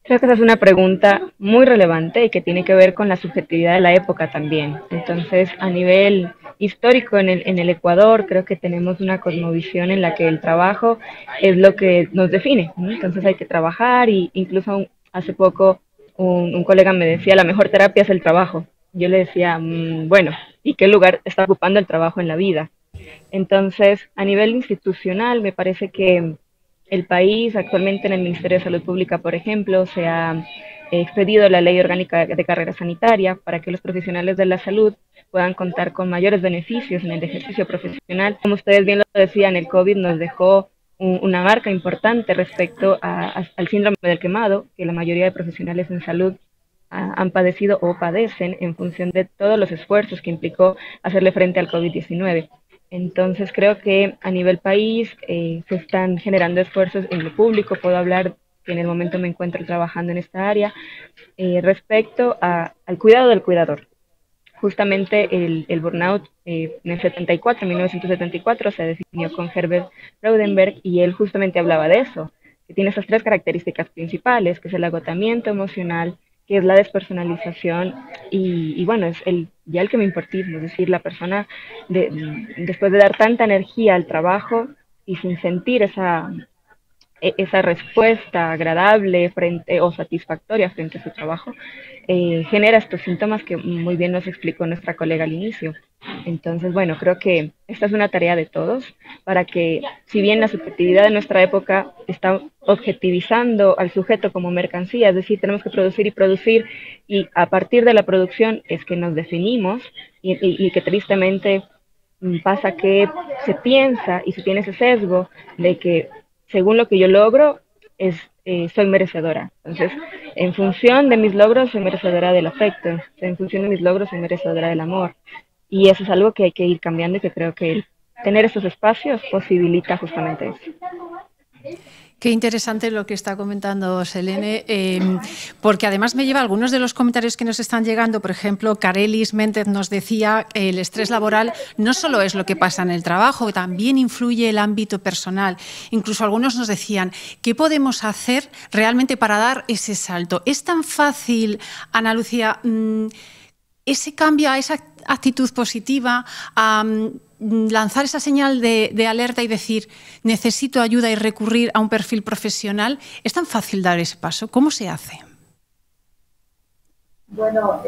Creo que esa es una pregunta muy relevante y que tiene que ver con la subjetividad de la época también. Entonces, a nivel histórico en el Ecuador, creo que tenemos una cosmovisión en la que el trabajo es lo que nos define, ¿no? Entonces hay que trabajar y incluso hace poco un colega me decía, la mejor terapia es el trabajo. Yo le decía, bueno, ¿y qué lugar está ocupando el trabajo en la vida? Entonces, a nivel institucional, me parece que el país, actualmente en el Ministerio de Salud Pública, por ejemplo, se ha expedido la Ley Orgánica de Carrera Sanitaria para que los profesionales de la salud puedan contar con mayores beneficios en el ejercicio profesional. Como ustedes bien lo decían, el COVID nos dejó una marca importante respecto al síndrome del quemado, que la mayoría de profesionales en salud han padecido o padecen en función de todos los esfuerzos que implicó hacerle frente al COVID-19. Entonces creo que a nivel país se están generando esfuerzos en lo público. Puedo hablar que en el momento me encuentro trabajando en esta área respecto al cuidado del cuidador. Justamente el burnout en el 74, en 1974, se definió con Herbert Freudenberg y él justamente hablaba de eso, que tiene esas tres características principales, que es el agotamiento emocional, que es la despersonalización y bueno, es ya el que me importismo, es decir, la persona después de dar tanta energía al trabajo y sin sentir esa respuesta agradable o satisfactoria frente a su trabajo, genera estos síntomas que muy bien nos explicó nuestra colega al inicio. Entonces, bueno, creo que esta es una tarea de todos para que, si bien la subjetividad de nuestra época está objetivizando al sujeto como mercancía, es decir, tenemos que producir y producir, y a partir de la producción es que nos definimos y que tristemente pasa que se piensa y se tiene ese sesgo de que según lo que yo logro, soy merecedora. Entonces, en función de mis logros, soy merecedora del afecto. En función de mis logros, soy merecedora del amor. Y eso es algo que hay que ir cambiando y que creo que tener esos espacios posibilita justamente eso. Qué interesante lo que está comentando Selene, porque además me lleva a algunos de los comentarios que nos están llegando. Por ejemplo, Carelis Méndez nos decía que el estrés laboral no solo es lo que pasa en el trabajo, también influye el ámbito personal. Incluso algunos nos decían, ¿qué podemos hacer realmente para dar ese salto? ¿Es tan fácil, Ana Lucía, ese cambio a esa actitud positiva, a lanzar esa señal de alerta y decir necesito ayuda y recurrir a un perfil profesional? ¿Es tan fácil dar ese paso? ¿Cómo se hace? Bueno,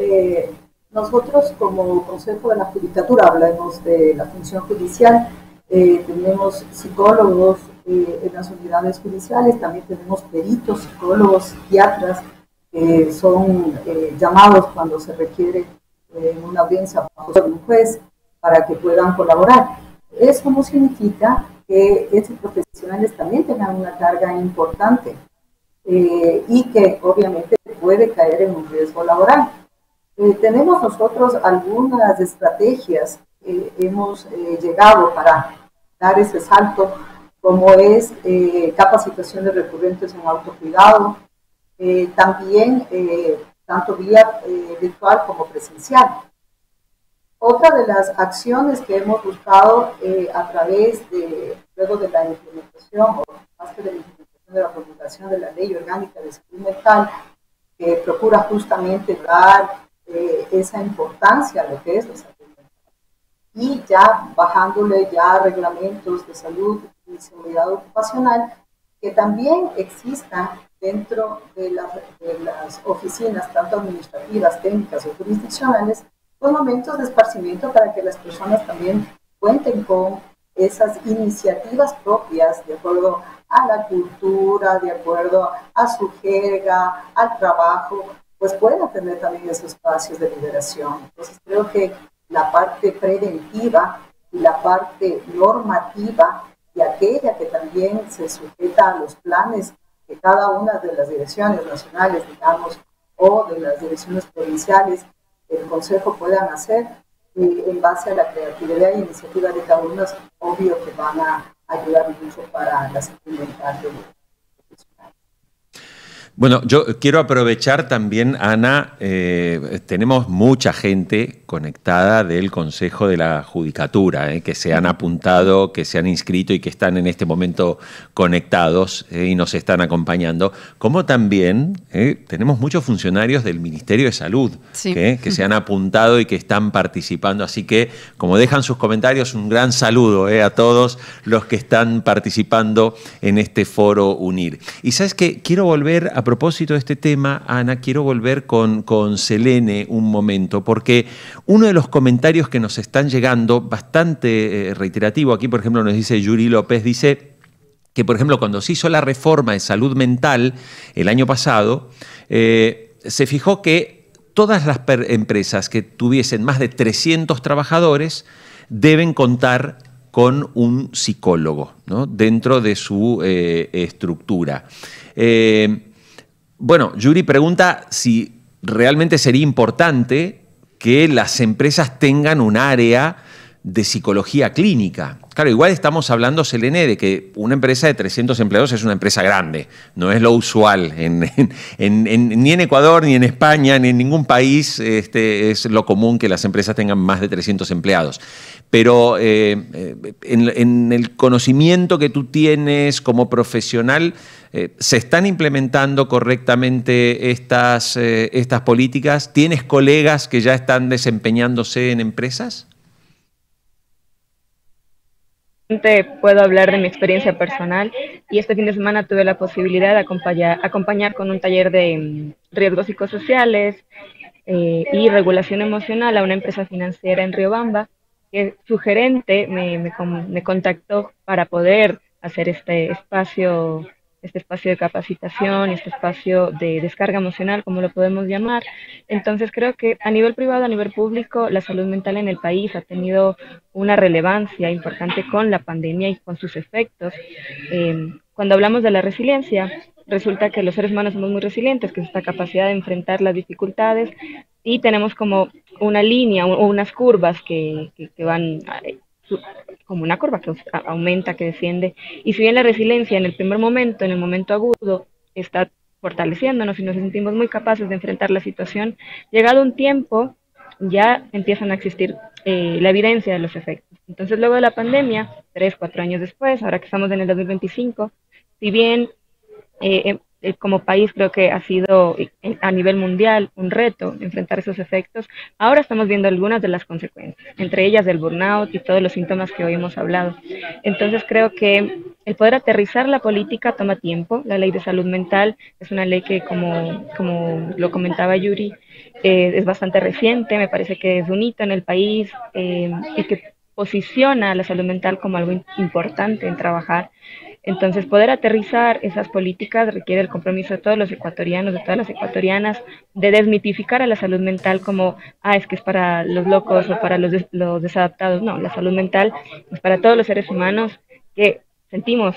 nosotros como Consejo de la Judicatura, hablamos de la función judicial, tenemos psicólogos en las unidades judiciales, también tenemos peritos, psicólogos, psiquiatras, que son llamados cuando se requiere en una audiencia de un juez para que puedan colaborar. Eso no significa que estos profesionales también tengan una carga importante y que obviamente puede caer en un riesgo laboral. Tenemos nosotros algunas estrategias que hemos llegado para dar ese salto, como es capacitaciones recurrentes en autocuidado, también tanto vía virtual como presencial. Otra de las acciones que hemos buscado a través luego de la implementación, o más que de la implementación de la promulgación de la Ley Orgánica de Salud Mental, que procura justamente dar esa importancia a lo que es la salud mental, y ya bajándole ya reglamentos de salud y seguridad ocupacional que también existan dentro de las oficinas, tanto administrativas, técnicas o jurisdiccionales, con momentos de esparcimiento para que las personas también cuenten con esas iniciativas propias de acuerdo a la cultura, de acuerdo a su jerga, al trabajo, pues puedan tener también esos espacios de liberación. Entonces creo que la parte preventiva y la parte normativa y aquella que también se sujeta a los planes que cada una de las direcciones nacionales, digamos, o de las direcciones provinciales, el Consejo puedan hacer en base a la creatividad e iniciativa de cada uno, es obvio que van a ayudar mucho para la salud mental de los profesionales. Bueno, yo quiero aprovechar también, Ana, tenemos mucha gente conectada del Consejo de la Judicatura, que se han apuntado, que se han inscrito y que están en este momento conectados y nos están acompañando, como también tenemos muchos funcionarios del Ministerio de Salud, sí, que se han apuntado y que están participando, así que como dejan sus comentarios, un gran saludo a todos los que están participando en este foro UNIR. Y sabes que quiero volver a propósito de este tema, Ana, quiero volver con Selene un momento, porque uno de los comentarios que nos están llegando, bastante reiterativo, aquí por ejemplo nos dice Yuri López, dice que por ejemplo cuando se hizo la reforma de salud mental el año pasado, se fijó que todas las empresas que tuviesen más de 300 trabajadores deben contar con un psicólogo, ¿no?, dentro de su estructura. Bueno, Yuri pregunta si realmente sería importante que las empresas tengan un área de psicología clínica. Claro, igual estamos hablando, Selene, de que una empresa de 300 empleados es una empresa grande, no es lo usual. Ni en Ecuador, ni en España, ni en ningún país es lo común que las empresas tengan más de 300 empleados. Pero en el conocimiento que tú tienes como profesional, ¿se están implementando correctamente estas políticas? ¿Tienes colegas que ya están desempeñándose en empresas? Puedo hablar de mi experiencia personal y este fin de semana tuve la posibilidad de acompañar con un taller de riesgos psicosociales y regulación emocional a una empresa financiera en Riobamba, que su gerente me contactó para poder hacer este espacio de capacitación, este espacio de descarga emocional, como lo podemos llamar. Entonces creo que a nivel privado, a nivel público, la salud mental en el país ha tenido una relevancia importante con la pandemia y con sus efectos. Cuando hablamos de la resiliencia, resulta que los seres humanos somos muy resilientes, que es esta capacidad de enfrentar las dificultades, y tenemos como una línea o unas curvas que van como una curva que aumenta, que desciende, y si bien la resiliencia en el primer momento, en el momento agudo, está fortaleciéndonos y nos sentimos muy capaces de enfrentar la situación, llegado un tiempo ya empiezan a existir la evidencia de los efectos. Entonces luego de la pandemia, 3, 4 años después, ahora que estamos en el 2025, si bien como país creo que ha sido a nivel mundial un reto enfrentar esos efectos, ahora estamos viendo algunas de las consecuencias, entre ellas el burnout y todos los síntomas que hoy hemos hablado. Entonces creo que el poder aterrizar la política toma tiempo. La ley de salud mental es una ley que, como lo comentaba Yuri, es bastante reciente, me parece que es un hito en el país y que posiciona a la salud mental como algo importante en trabajar. Entonces, poder aterrizar esas políticas requiere el compromiso de todos los ecuatorianos, de todas las ecuatorianas, de desmitificar a la salud mental como, es que es para los locos o para los desadaptados. No, la salud mental es para todos los seres humanos que sentimos,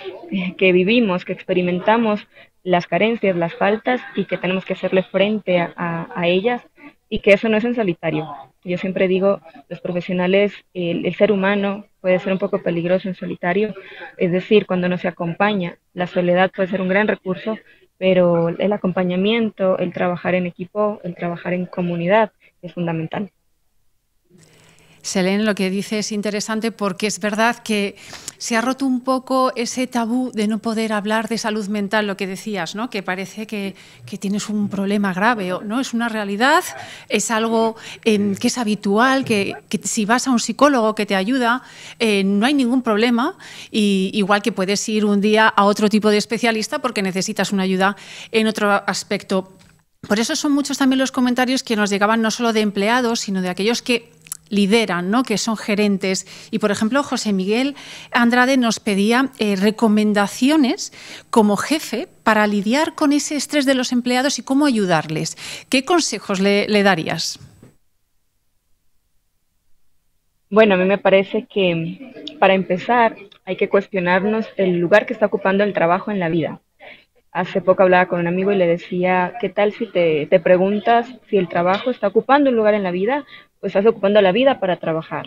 que vivimos, que experimentamos las carencias, las faltas y que tenemos que hacerle frente a ellas, y que eso no es en solitario. Yo siempre digo, los profesionales, el ser humano puede ser un poco peligroso en solitario, es decir, cuando no se acompaña, la soledad puede ser un gran recurso, pero el acompañamiento, el trabajar en equipo, el trabajar en comunidad es fundamental. Selene, lo que dice es interesante porque es verdad que se ha roto un poco ese tabú de no poder hablar de salud mental, lo que decías, ¿no? Que parece que tienes un problema grave, ¿no? Es una realidad, es algo que es habitual, que si vas a un psicólogo que te ayuda, no hay ningún problema, y igual que puedes ir un día a otro tipo de especialista porque necesitas una ayuda en otro aspecto. Por eso son muchos también los comentarios que nos llegaban no solo de empleados, sino de aquellos que lideran, ¿no? Que son gerentes. Y, por ejemplo, José Miguel Andrade nos pedía recomendaciones como jefe para lidiar con ese estrés de los empleados y cómo ayudarles. ¿Qué consejos le darías? Bueno, a mí me parece que para empezar hay que cuestionarnos el lugar que está ocupando el trabajo en la vida. Hace poco hablaba con un amigo y le decía, ¿qué tal si te preguntas si el trabajo está ocupando un lugar en la vida o estás ocupando la vida para trabajar?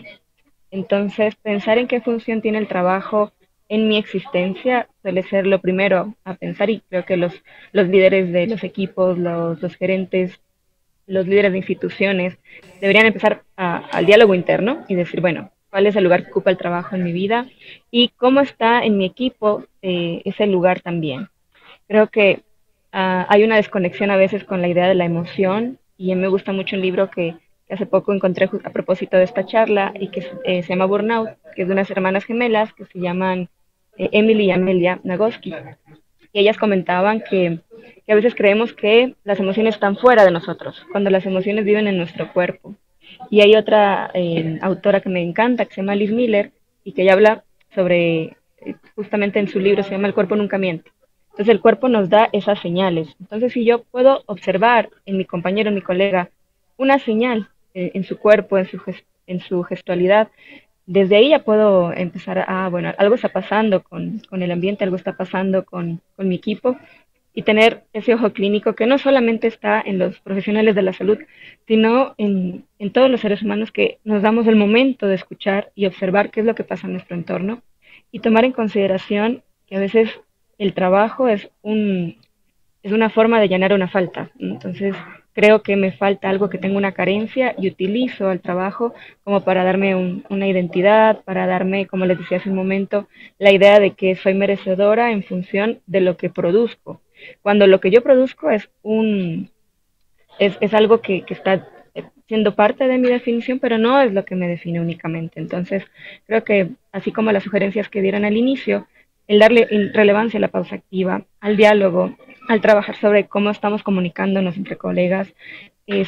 Entonces, pensar en qué función tiene el trabajo en mi existencia suele ser lo primero a pensar, y creo que los líderes de los equipos, los gerentes, los líderes de instituciones deberían empezar al diálogo interno y decir, bueno, ¿cuál es el lugar que ocupa el trabajo en mi vida? Y cómo está en mi equipo ese lugar también. Creo que hay una desconexión a veces con la idea de la emoción, y a mí me gusta mucho un libro que hace poco encontré a propósito de esta charla y que se llama Burnout, que es de unas hermanas gemelas que se llaman Emily y Amelia Nagoski. Y ellas comentaban que a veces creemos que las emociones están fuera de nosotros, cuando las emociones viven en nuestro cuerpo. Y hay otra autora que me encanta, que se llama Liz Miller, y que ella habla sobre, justamente en su libro se llama El cuerpo nunca miente. Entonces el cuerpo nos da esas señales. Entonces si yo puedo observar en mi compañero, en mi colega, una señal en su cuerpo, en su gestualidad, desde ahí ya puedo empezar bueno, algo está pasando con el ambiente, algo está pasando con mi equipo, y tener ese ojo clínico que no solamente está en los profesionales de la salud, sino en todos los seres humanos que nos damos el momento de escuchar y observar qué es lo que pasa en nuestro entorno y tomar en consideración que a veces el trabajo es una forma de llenar una falta. Entonces, creo que me falta algo, que tengo una carencia y utilizo el trabajo como para darme una identidad, para darme, como les decía hace un momento, la idea de que soy merecedora en función de lo que produzco. Cuando lo que yo produzco es algo que está siendo parte de mi definición, pero no es lo que me define únicamente. Entonces, creo que así como las sugerencias que dieron al inicio, el darle relevancia a la pausa activa, al diálogo, al trabajar sobre cómo estamos comunicándonos entre colegas,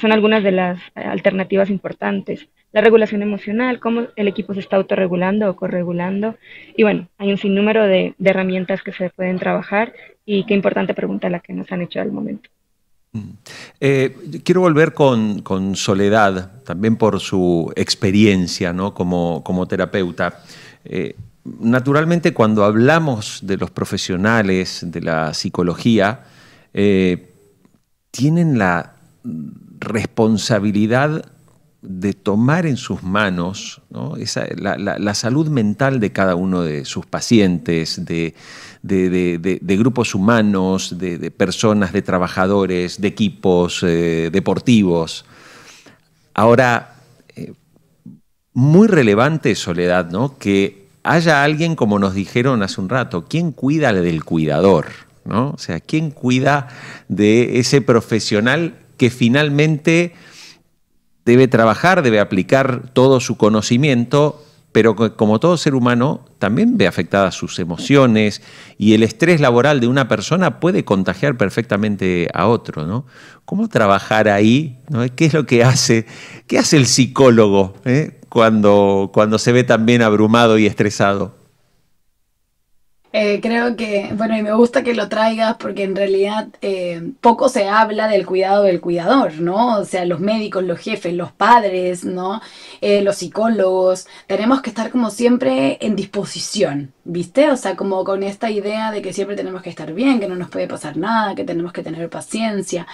son algunas de las alternativas importantes. La regulación emocional, cómo el equipo se está autorregulando o corregulando. Y bueno, hay un sinnúmero de herramientas que se pueden trabajar y qué importante pregunta la que nos han hecho al momento. Quiero volver con Soledad, también por su experiencia, ¿no? como terapeuta. Naturalmente, cuando hablamos de los profesionales de la psicología, tienen la responsabilidad de tomar en sus manos, ¿no? la salud mental de cada uno de sus pacientes, de grupos humanos, de personas, de trabajadores, de equipos deportivos. Ahora, muy relevante, Soledad, ¿no? Que haya alguien, como nos dijeron hace un rato, ¿quién cuida del cuidador? ¿No? O sea, ¿quién cuida de ese profesional que finalmente debe trabajar, debe aplicar todo su conocimiento, pero como todo ser humano también ve afectadas sus emociones y el estrés laboral de una persona puede contagiar perfectamente a otro, ¿no? ¿Cómo trabajar ahí, ¿no? ¿Qué es lo que hace? ¿Qué hace el psicólogo cuando se ve también abrumado y estresado? Creo que, bueno, y me gusta que lo traigas porque en realidad poco se habla del cuidado del cuidador, ¿no? O sea, los médicos, los jefes, los padres, ¿no? Los psicólogos, tenemos que estar como siempre en disposición, ¿viste? O sea, como con esta idea de que siempre tenemos que estar bien, que no nos puede pasar nada, que tenemos que tener paciencia.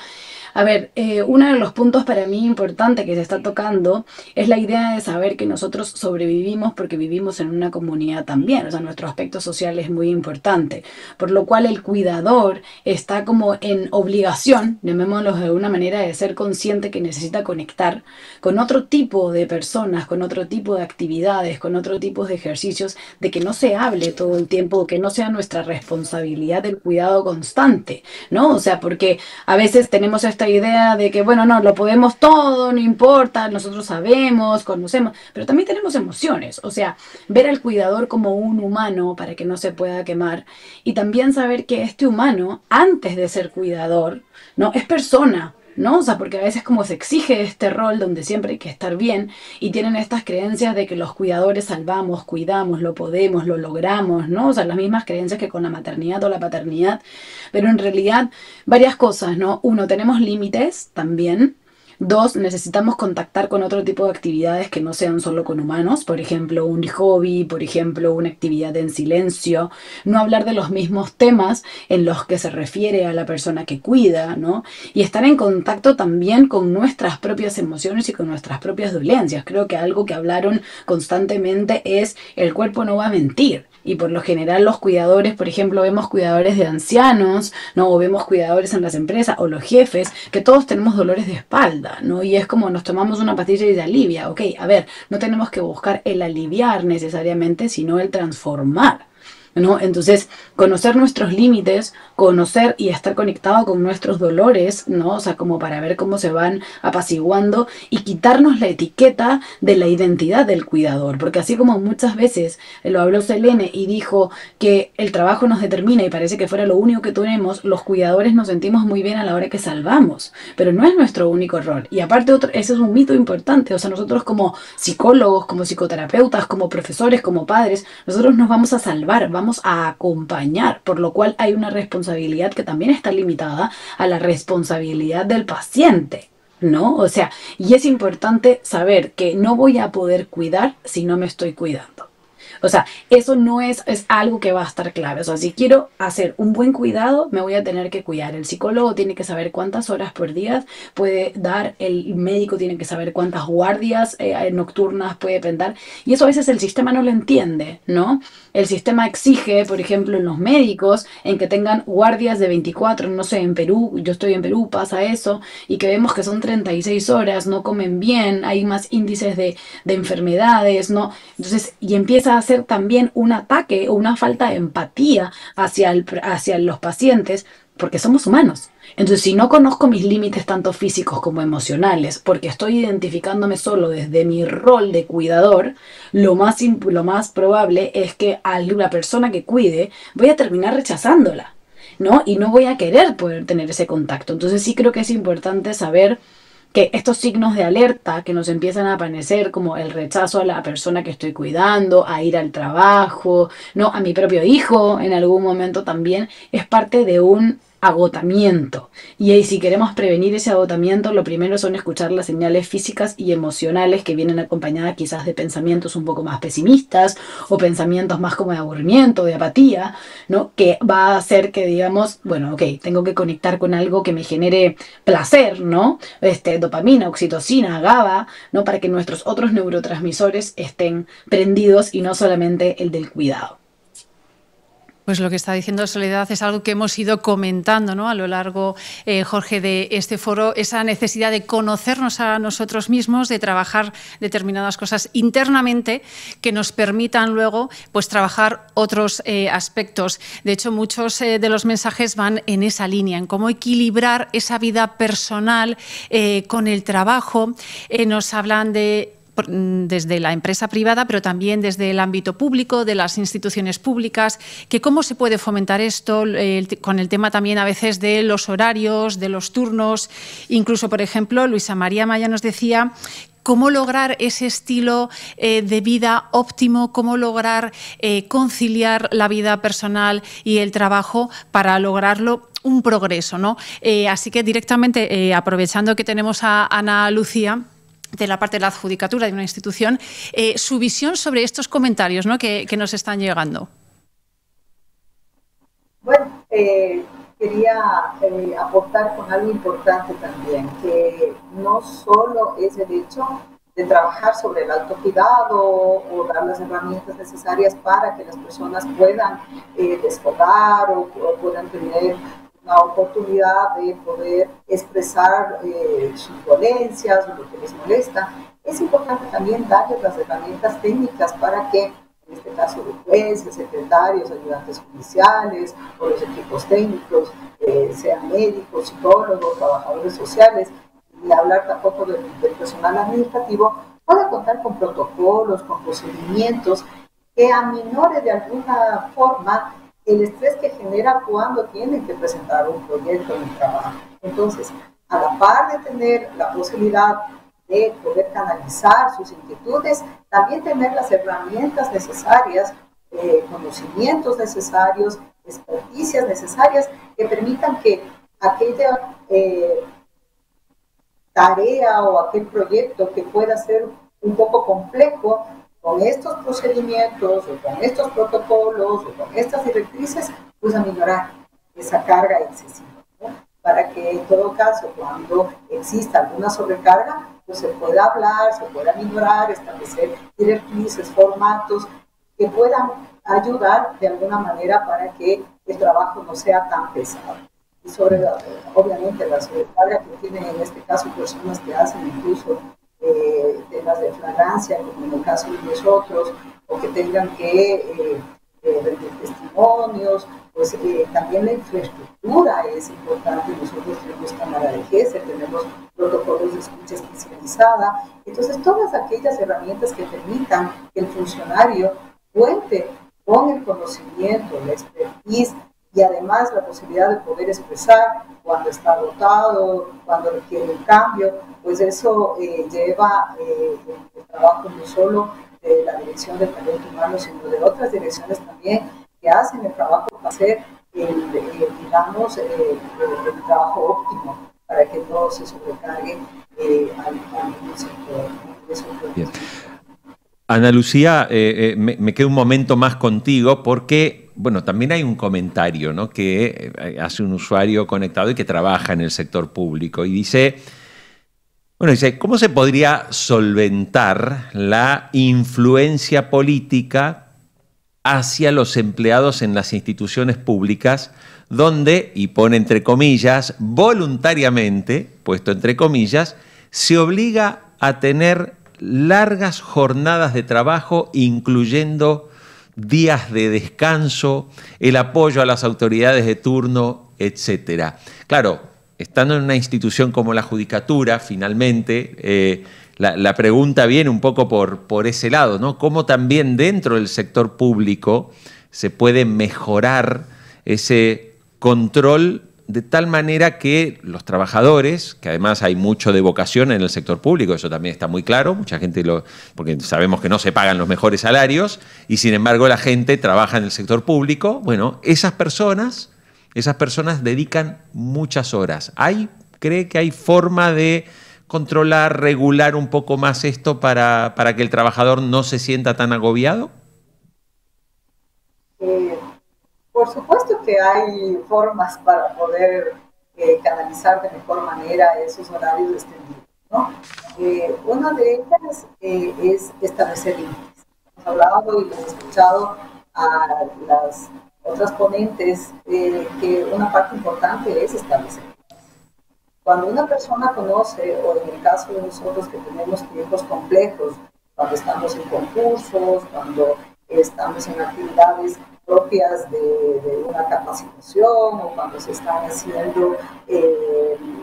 A ver, uno de los puntos para mí importante que se está tocando es la idea de saber que nosotros sobrevivimos porque vivimos en una comunidad también, o sea, nuestro aspecto social es muy importante, por lo cual el cuidador está como en obligación, llamémoslo de una manera, de ser consciente que necesita conectar con otro tipo de personas, con otro tipo de actividades, con otro tipo de ejercicios, de que no se hable todo el tiempo, que no sea nuestra responsabilidad el cuidado constante, ¿no? O sea, porque a veces tenemos esta idea de que, bueno, no, lo podemos todo, no importa, nosotros sabemos, conocemos, pero también tenemos emociones, o sea, ver al cuidador como un humano para que no se pueda quemar y también saber que este humano, antes de ser cuidador, ¿no? Es persona, ¿no? O sea, porque a veces como se exige este rol donde siempre hay que estar bien y tienen estas creencias de que los cuidadores salvamos, cuidamos, lo podemos, lo logramos, ¿no? O sea, las mismas creencias que con la maternidad o la paternidad, pero en realidad varias cosas, ¿no? Uno, tenemos límites también. Dos, necesitamos contactar con otro tipo de actividades que no sean solo con humanos, por ejemplo, un hobby, por ejemplo, una actividad en silencio, no hablar de los mismos temas en los que se refiere a la persona que cuida, ¿no? Y estar en contacto también con nuestras propias emociones y con nuestras propias dolencias. Creo que algo que hablaron constantemente es el cuerpo no va a mentir. Y por lo general los cuidadores, por ejemplo, vemos cuidadores de ancianos, ¿no? O vemos cuidadores en las empresas o los jefes, que todos tenemos dolores de espalda, ¿no? Y es como nos tomamos una pastilla y se alivia. Ok, a ver, no tenemos que buscar el aliviar necesariamente, sino el transformar, ¿no? Entonces, conocer nuestros límites, conocer y estar conectado con nuestros dolores, ¿no? O sea, como para ver cómo se van apaciguando y quitarnos la etiqueta de la identidad del cuidador, porque así como muchas veces lo habló Selene y dijo que el trabajo nos determina y parece que fuera lo único que tenemos, los cuidadores nos sentimos muy bien a la hora que salvamos, pero no es nuestro único rol. Y aparte, ese es un mito importante, o sea, nosotros como psicólogos, como psicoterapeutas, como profesores, como padres, nosotros nos vamos a salvar, vamos a acompañar, por lo cual hay una responsabilidad que también está limitada a la responsabilidad del paciente, ¿no? O sea, y es importante saber que no voy a poder cuidar si no me estoy cuidando. O sea, eso no es algo que va a estar claro. O sea, si quiero hacer un buen cuidado, me voy a tener que cuidar. El psicólogo tiene que saber cuántas horas por día puede dar, el médico tiene que saber cuántas guardias nocturnas puede prender. Y eso a veces el sistema no lo entiende, ¿no? El sistema exige, por ejemplo, en los médicos, en que tengan guardias de 24, no sé, en Perú, yo estoy en Perú, pasa eso, y que vemos que son 36 horas, no comen bien, hay más índices de enfermedades, ¿no? Entonces, y empieza a ser también un ataque o una falta de empatía hacia los pacientes, porque somos humanos. Entonces, si no conozco mis límites tanto físicos como emocionales, porque estoy identificándome solo desde mi rol de cuidador, lo más probable es que a la persona que cuide voy a terminar rechazándola, ¿no? Y no voy a querer poder tener ese contacto. Entonces, sí creo que es importante saber que estos signos de alerta que nos empiezan a aparecer, como el rechazo a la persona que estoy cuidando, a ir al trabajo, no, a mi propio hijo en algún momento también, es parte de un agotamiento. Y ahí, si queremos prevenir ese agotamiento, lo primero son escuchar las señales físicas y emocionales que vienen acompañadas quizás de pensamientos un poco más pesimistas o pensamientos más como de aburrimiento, de apatía, ¿no? Que va a hacer que digamos, bueno, ok, tengo que conectar con algo que me genere placer, ¿no? Dopamina, oxitocina, GABA, ¿no? Para que nuestros otros neurotransmisores estén prendidos y no solamente el del cuidado. Pues lo que está diciendo Soledad es algo que hemos ido comentando, ¿no? A lo largo, Jorge, de este foro, esa necesidad de conocernos a nosotros mismos, de trabajar determinadas cosas internamente que nos permitan luego pues, trabajar otros aspectos. De hecho, muchos de los mensajes van en esa línea, en cómo equilibrar esa vida personal con el trabajo. Nos hablan desde la empresa privada, pero también desde el ámbito público, de las instituciones públicas, que cómo se puede fomentar esto con el tema también a veces de los horarios, de los turnos. Incluso, por ejemplo, Luisa María Maya nos decía cómo lograr ese estilo de vida óptimo, cómo lograr conciliar la vida personal y el trabajo para lograrlo un progreso, ¿no? Así que directamente, aprovechando que tenemos a Ana Lucía, de la parte de la adjudicatura de una institución, su visión sobre estos comentarios, ¿no? que nos están llegando. Bueno, quería aportar con algo importante también, que no solo es el hecho de trabajar sobre el autocuidado o dar las herramientas necesarias para que las personas puedan desfogar o puedan tener la oportunidad de poder expresar sus dolencias o lo que les molesta. Es importante también darles las herramientas técnicas para que, en este caso de jueces, secretarios, ayudantes judiciales o los equipos técnicos, sean médicos, psicólogos, trabajadores sociales, y hablar tampoco del personal administrativo, pueda contar con protocolos, con procedimientos que aminore de alguna forma el estrés que genera cuando tienen que presentar un proyecto de trabajo. Entonces, a la par de tener la posibilidad de poder canalizar sus inquietudes, también tener las herramientas necesarias, conocimientos necesarios, experticias necesarias que permitan que aquella tarea o aquel proyecto que pueda ser un poco complejo, con estos procedimientos o con estos protocolos o con estas directrices, pues aminorar esa carga excesiva, ¿no? Para que en todo caso, cuando exista alguna sobrecarga, pues se pueda hablar, se pueda aminorar, establecer directrices, formatos que puedan ayudar de alguna manera para que el trabajo no sea tan pesado. Y sobre, obviamente, la sobrecarga que tienen en este caso personas que hacen incluso temas de flagrancia, como en el caso de nosotros, o que tengan que rendir testimonios, pues también la infraestructura es importante. Nosotros tenemos cámara de GESE, tenemos protocolos de escucha especializada. Entonces, todas aquellas herramientas que permitan que el funcionario cuente con el conocimiento, la expertise y además la posibilidad de poder expresar cuando está agotado, cuando requiere un cambio, pues eso lleva el trabajo no solo de la Dirección de Talento Humano, sino de otras direcciones también que hacen el trabajo para hacer el trabajo óptimo para que no se sobrecargue al sector. Bien. Ana Lucía, me quedo un momento más contigo porque, bueno, también hay un comentario, ¿no?, que hace un usuario conectado y que trabaja en el sector público y dice, bueno, dice, ¿cómo se podría solventar la influencia política hacia los empleados en las instituciones públicas donde, y pone entre comillas, voluntariamente, puesto entre comillas, se obliga a tener largas jornadas de trabajo, incluyendo días de descanso, el apoyo a las autoridades de turno, etcétera? Claro, estando en una institución como la Judicatura, finalmente, la pregunta viene un poco por ese lado, ¿no? Cómo también dentro del sector público se puede mejorar ese control de tal manera que los trabajadores, que además hay mucho de vocación en el sector público, eso también está muy claro, mucha gente porque sabemos que no se pagan los mejores salarios y sin embargo la gente trabaja en el sector público, bueno, esas personas dedican muchas horas. ¿Cree que hay forma de controlar, regular un poco más esto para que el trabajador no se sienta tan agobiado? Por supuesto que hay formas para poder canalizar de mejor manera esos horarios extendidos, ¿no? Una de ellas es establecer límites. Hemos hablado y hemos escuchado a las otras ponentes que una parte importante es establecer. Cuando una persona conoce, o en el caso de nosotros que tenemos tiempos complejos, cuando estamos en concursos, cuando estamos en actividades propias de una capacitación o cuando se están haciendo,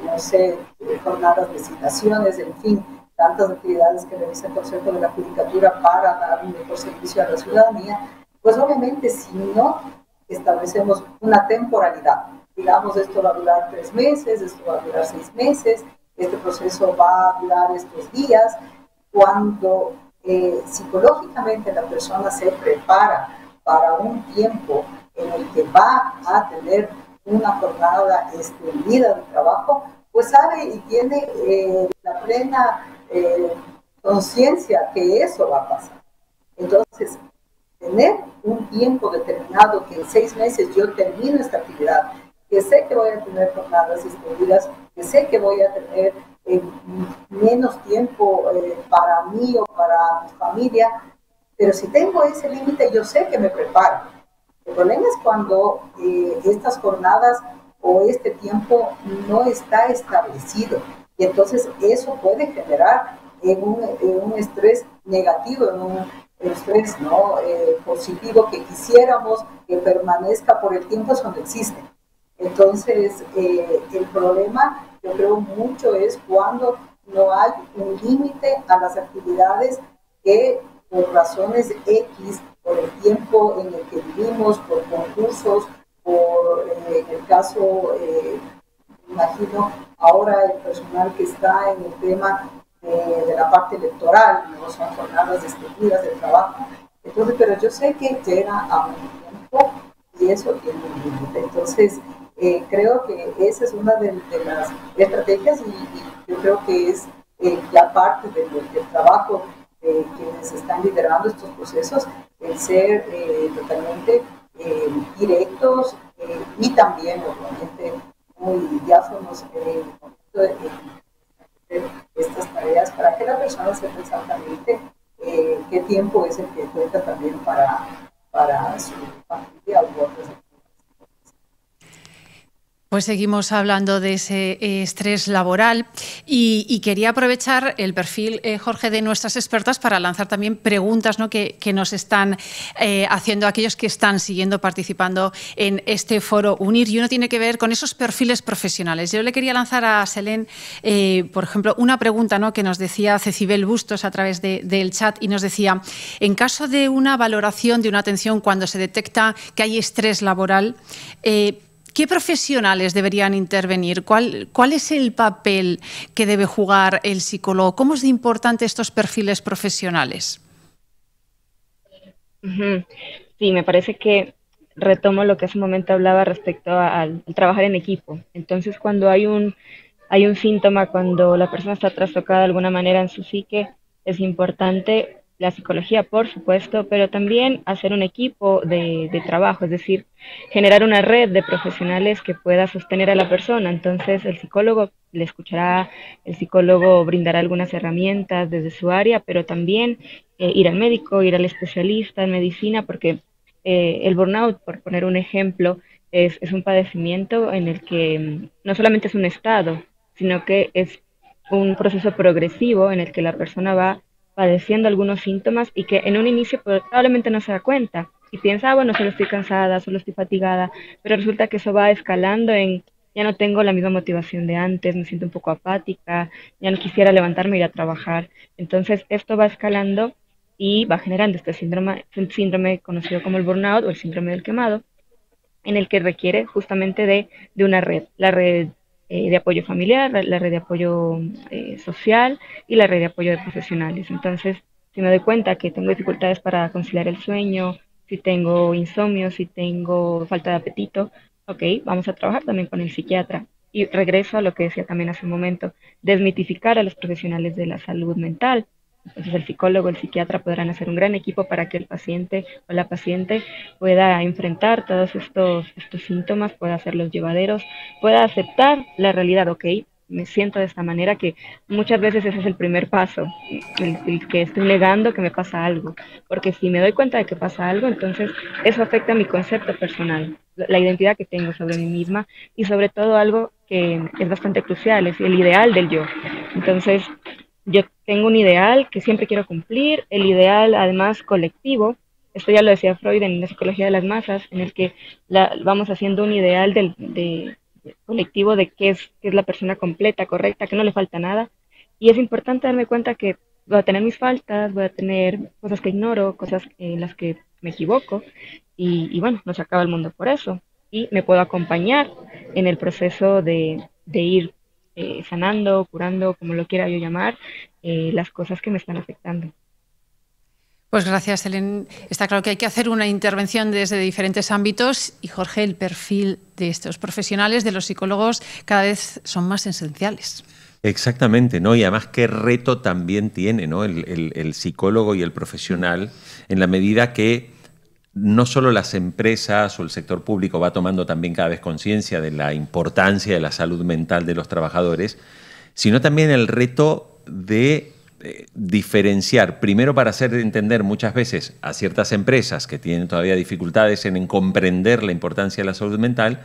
no sé, jornadas de citaciones, en fin, tantas actividades que realiza el Consejo de la Judicatura para dar un mejor servicio a la ciudadanía, pues obviamente si no establecemos una temporalidad, digamos, esto va a durar 3 meses, esto va a durar 6 meses, este proceso va a durar estos días, cuando psicológicamente la persona se prepara para un tiempo en el que va a tener una jornada extendida de trabajo, pues sabe y tiene la plena conciencia que eso va a pasar. Entonces, tener un tiempo determinado, que en 6 meses yo termino esta actividad, que sé que voy a tener jornadas extendidas, que sé que voy a tener menos tiempo para mí o para mi familia, pero si tengo ese límite, yo sé que me preparo. El problema es cuando estas jornadas o este tiempo no está establecido. Y entonces eso puede generar un estrés negativo, en un estrés ¿no? Positivo que quisiéramos que permanezca por el tiempo donde existe. Entonces, el problema, yo creo mucho, es cuando no hay un límite a las actividades que por razones X, por el tiempo en el que vivimos, por concursos, por en el caso, imagino, ahora el personal que está en el tema de la parte electoral, no son jornadas extendidas de trabajo. Entonces, pero yo sé que llega a un tiempo y eso tiene un límite. Entonces, creo que esa es una de las estrategias y yo creo que es la parte del trabajo quienes están liderando estos procesos, el ser totalmente directos y también, obviamente, muy diáfanos en estas tareas para que la persona sepa exactamente qué tiempo es el que cuenta también para su familia u otras actividades. Pues seguimos hablando de ese estrés laboral y quería aprovechar el perfil, Jorge, de nuestras expertas para lanzar también preguntas, ¿no?, que nos están haciendo aquellos que están siguiendo, participando en este foro UNIR, y uno tiene que ver con esos perfiles profesionales. Yo le quería lanzar a Selén, por ejemplo, una pregunta, ¿no?, que nos decía Cecibel Bustos a través del chat y nos decía, en caso de una valoración de una atención cuando se detecta que hay estrés laboral, ¿qué profesionales deberían intervenir? ¿Cuál es el papel que debe jugar el psicólogo? ¿Cómo es de importante estos perfiles profesionales? Sí, me parece que retomo lo que hace un momento hablaba respecto al trabajar en equipo. Entonces, cuando hay un síntoma, cuando la persona está trastocada de alguna manera en su psique, es importante la psicología, por supuesto, pero también hacer un equipo de trabajo, es decir, generar una red de profesionales que pueda sostener a la persona. Entonces, el psicólogo le escuchará, el psicólogo brindará algunas herramientas desde su área, pero también ir al médico, ir al especialista en medicina, porque el burnout, por poner un ejemplo, es un padecimiento en el que no solamente es un estado, sino que es un proceso progresivo en el que la persona va padeciendo algunos síntomas y que en un inicio probablemente no se da cuenta y piensa, ah, bueno, solo estoy cansada, solo estoy fatigada, pero resulta que eso va escalando en, ya no tengo la misma motivación de antes, me siento un poco apática, ya no quisiera levantarme e ir a trabajar. Entonces, esto va escalando y va generando este síndrome conocido como el burnout o el síndrome del quemado, en el que requiere justamente de una red, la red de apoyo familiar, la red de apoyo social y la red de apoyo de profesionales. Entonces, si me doy cuenta que tengo dificultades para conciliar el sueño, si tengo insomnio, si tengo falta de apetito, ok, vamos a trabajar también con el psiquiatra. Y regreso a lo que decía también hace un momento, desmitificar a los profesionales de la salud mental. Entonces el psicólogo, el psiquiatra podrán hacer un gran equipo para que el paciente o la paciente pueda enfrentar todos estos síntomas, pueda hacerlos llevaderos, pueda aceptar la realidad, ok, me siento de esta manera, que muchas veces ese es el primer paso, el que estoy negando que me pasa algo, porque si me doy cuenta de que pasa algo, entonces eso afecta mi concepto personal, la identidad que tengo sobre mí misma y sobre todo algo que es bastante crucial, es el ideal del yo. Entonces, yo tengo un ideal que siempre quiero cumplir, el ideal además colectivo, esto ya lo decía Freud en la psicología de las masas, en el que vamos haciendo un ideal del colectivo de qué es la persona completa, correcta, que no le falta nada. Y es importante darme cuenta que voy a tener mis faltas, voy a tener cosas que ignoro, cosas en las que me equivoco, y bueno, no se acaba el mundo por eso. Y me puedo acompañar en el proceso de ir sanando, curando, como lo quiera yo llamar, las cosas que me están afectando. Pues gracias, Helen. Está claro que hay que hacer una intervención desde diferentes ámbitos y, Jorge, el perfil de estos profesionales, de los psicólogos, cada vez son más esenciales. Exactamente, ¿no? Y además qué reto también tiene, ¿no? el psicólogo y el profesional, en la medida que no solo las empresas o el sector público va tomando también cada vez conciencia de la importancia de la salud mental de los trabajadores, sino también el reto de diferenciar, primero para hacer entender muchas veces a ciertas empresas que tienen todavía dificultades en comprender la importancia de la salud mental,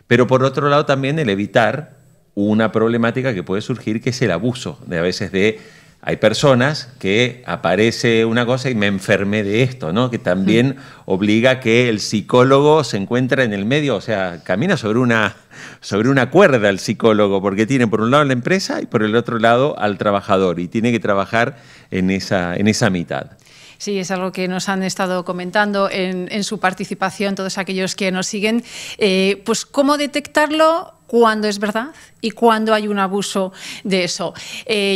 pero por otro lado también el evitar una problemática que puede surgir, que es el abuso de a veces de... Hay personas que aparece una cosa y me enfermé de esto, ¿no? Que también obliga a que el psicólogo se encuentre en el medio, o sea, camina sobre una cuerda el psicólogo, porque tiene por un lado la empresa y por el otro lado al trabajador, y tiene que trabajar en esa mitad. Sí, es algo que nos han estado comentando en su participación todos aquellos que nos siguen. Pues cómo detectarlo cuando es verdad y cuando hay un abuso de eso.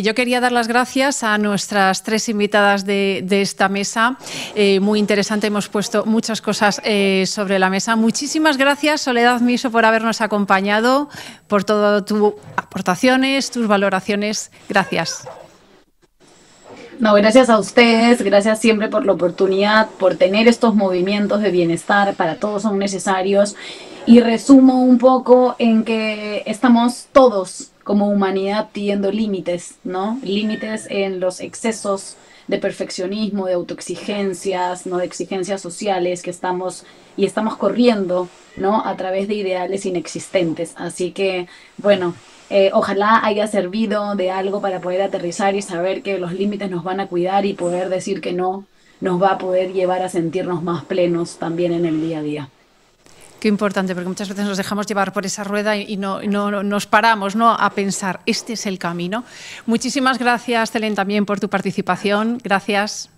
Yo quería dar las gracias a nuestras tres invitadas de esta mesa. Muy interesante, hemos puesto muchas cosas sobre la mesa. Muchísimas gracias, Soledad Miso, por habernos acompañado, por todas tus aportaciones, tus valoraciones. Gracias. No, gracias a ustedes, gracias siempre por la oportunidad, por tener estos movimientos de bienestar, para todos son necesarios. Y resumo un poco en que estamos todos como humanidad pidiendo límites, ¿no? Límites en los excesos de perfeccionismo, de autoexigencias, ¿no? De exigencias sociales que estamos corriendo, ¿no? A través de ideales inexistentes. Así que, bueno, ojalá haya servido de algo para poder aterrizar y saber que los límites nos van a cuidar, y poder decir que no nos va a poder llevar a sentirnos más plenos también en el día a día. Qué importante, porque muchas veces nos dejamos llevar por esa rueda y no nos paramos, ¿no?, a pensar, este es el camino. Muchísimas gracias, Helen, también por tu participación. Gracias.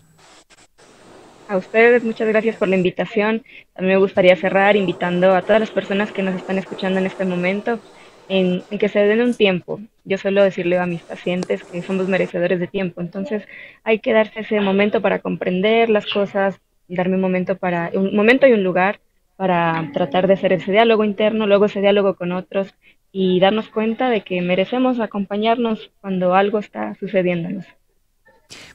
A ustedes, muchas gracias por la invitación. También me gustaría cerrar invitando a todas las personas que nos están escuchando en este momento en que se den un tiempo. Yo suelo decirle a mis pacientes que somos merecedores de tiempo, entonces hay que darse ese momento para comprender las cosas, darme un momento y un lugar para tratar de hacer ese diálogo interno, luego ese diálogo con otros, y darnos cuenta de que merecemos acompañarnos cuando algo está sucediéndonos.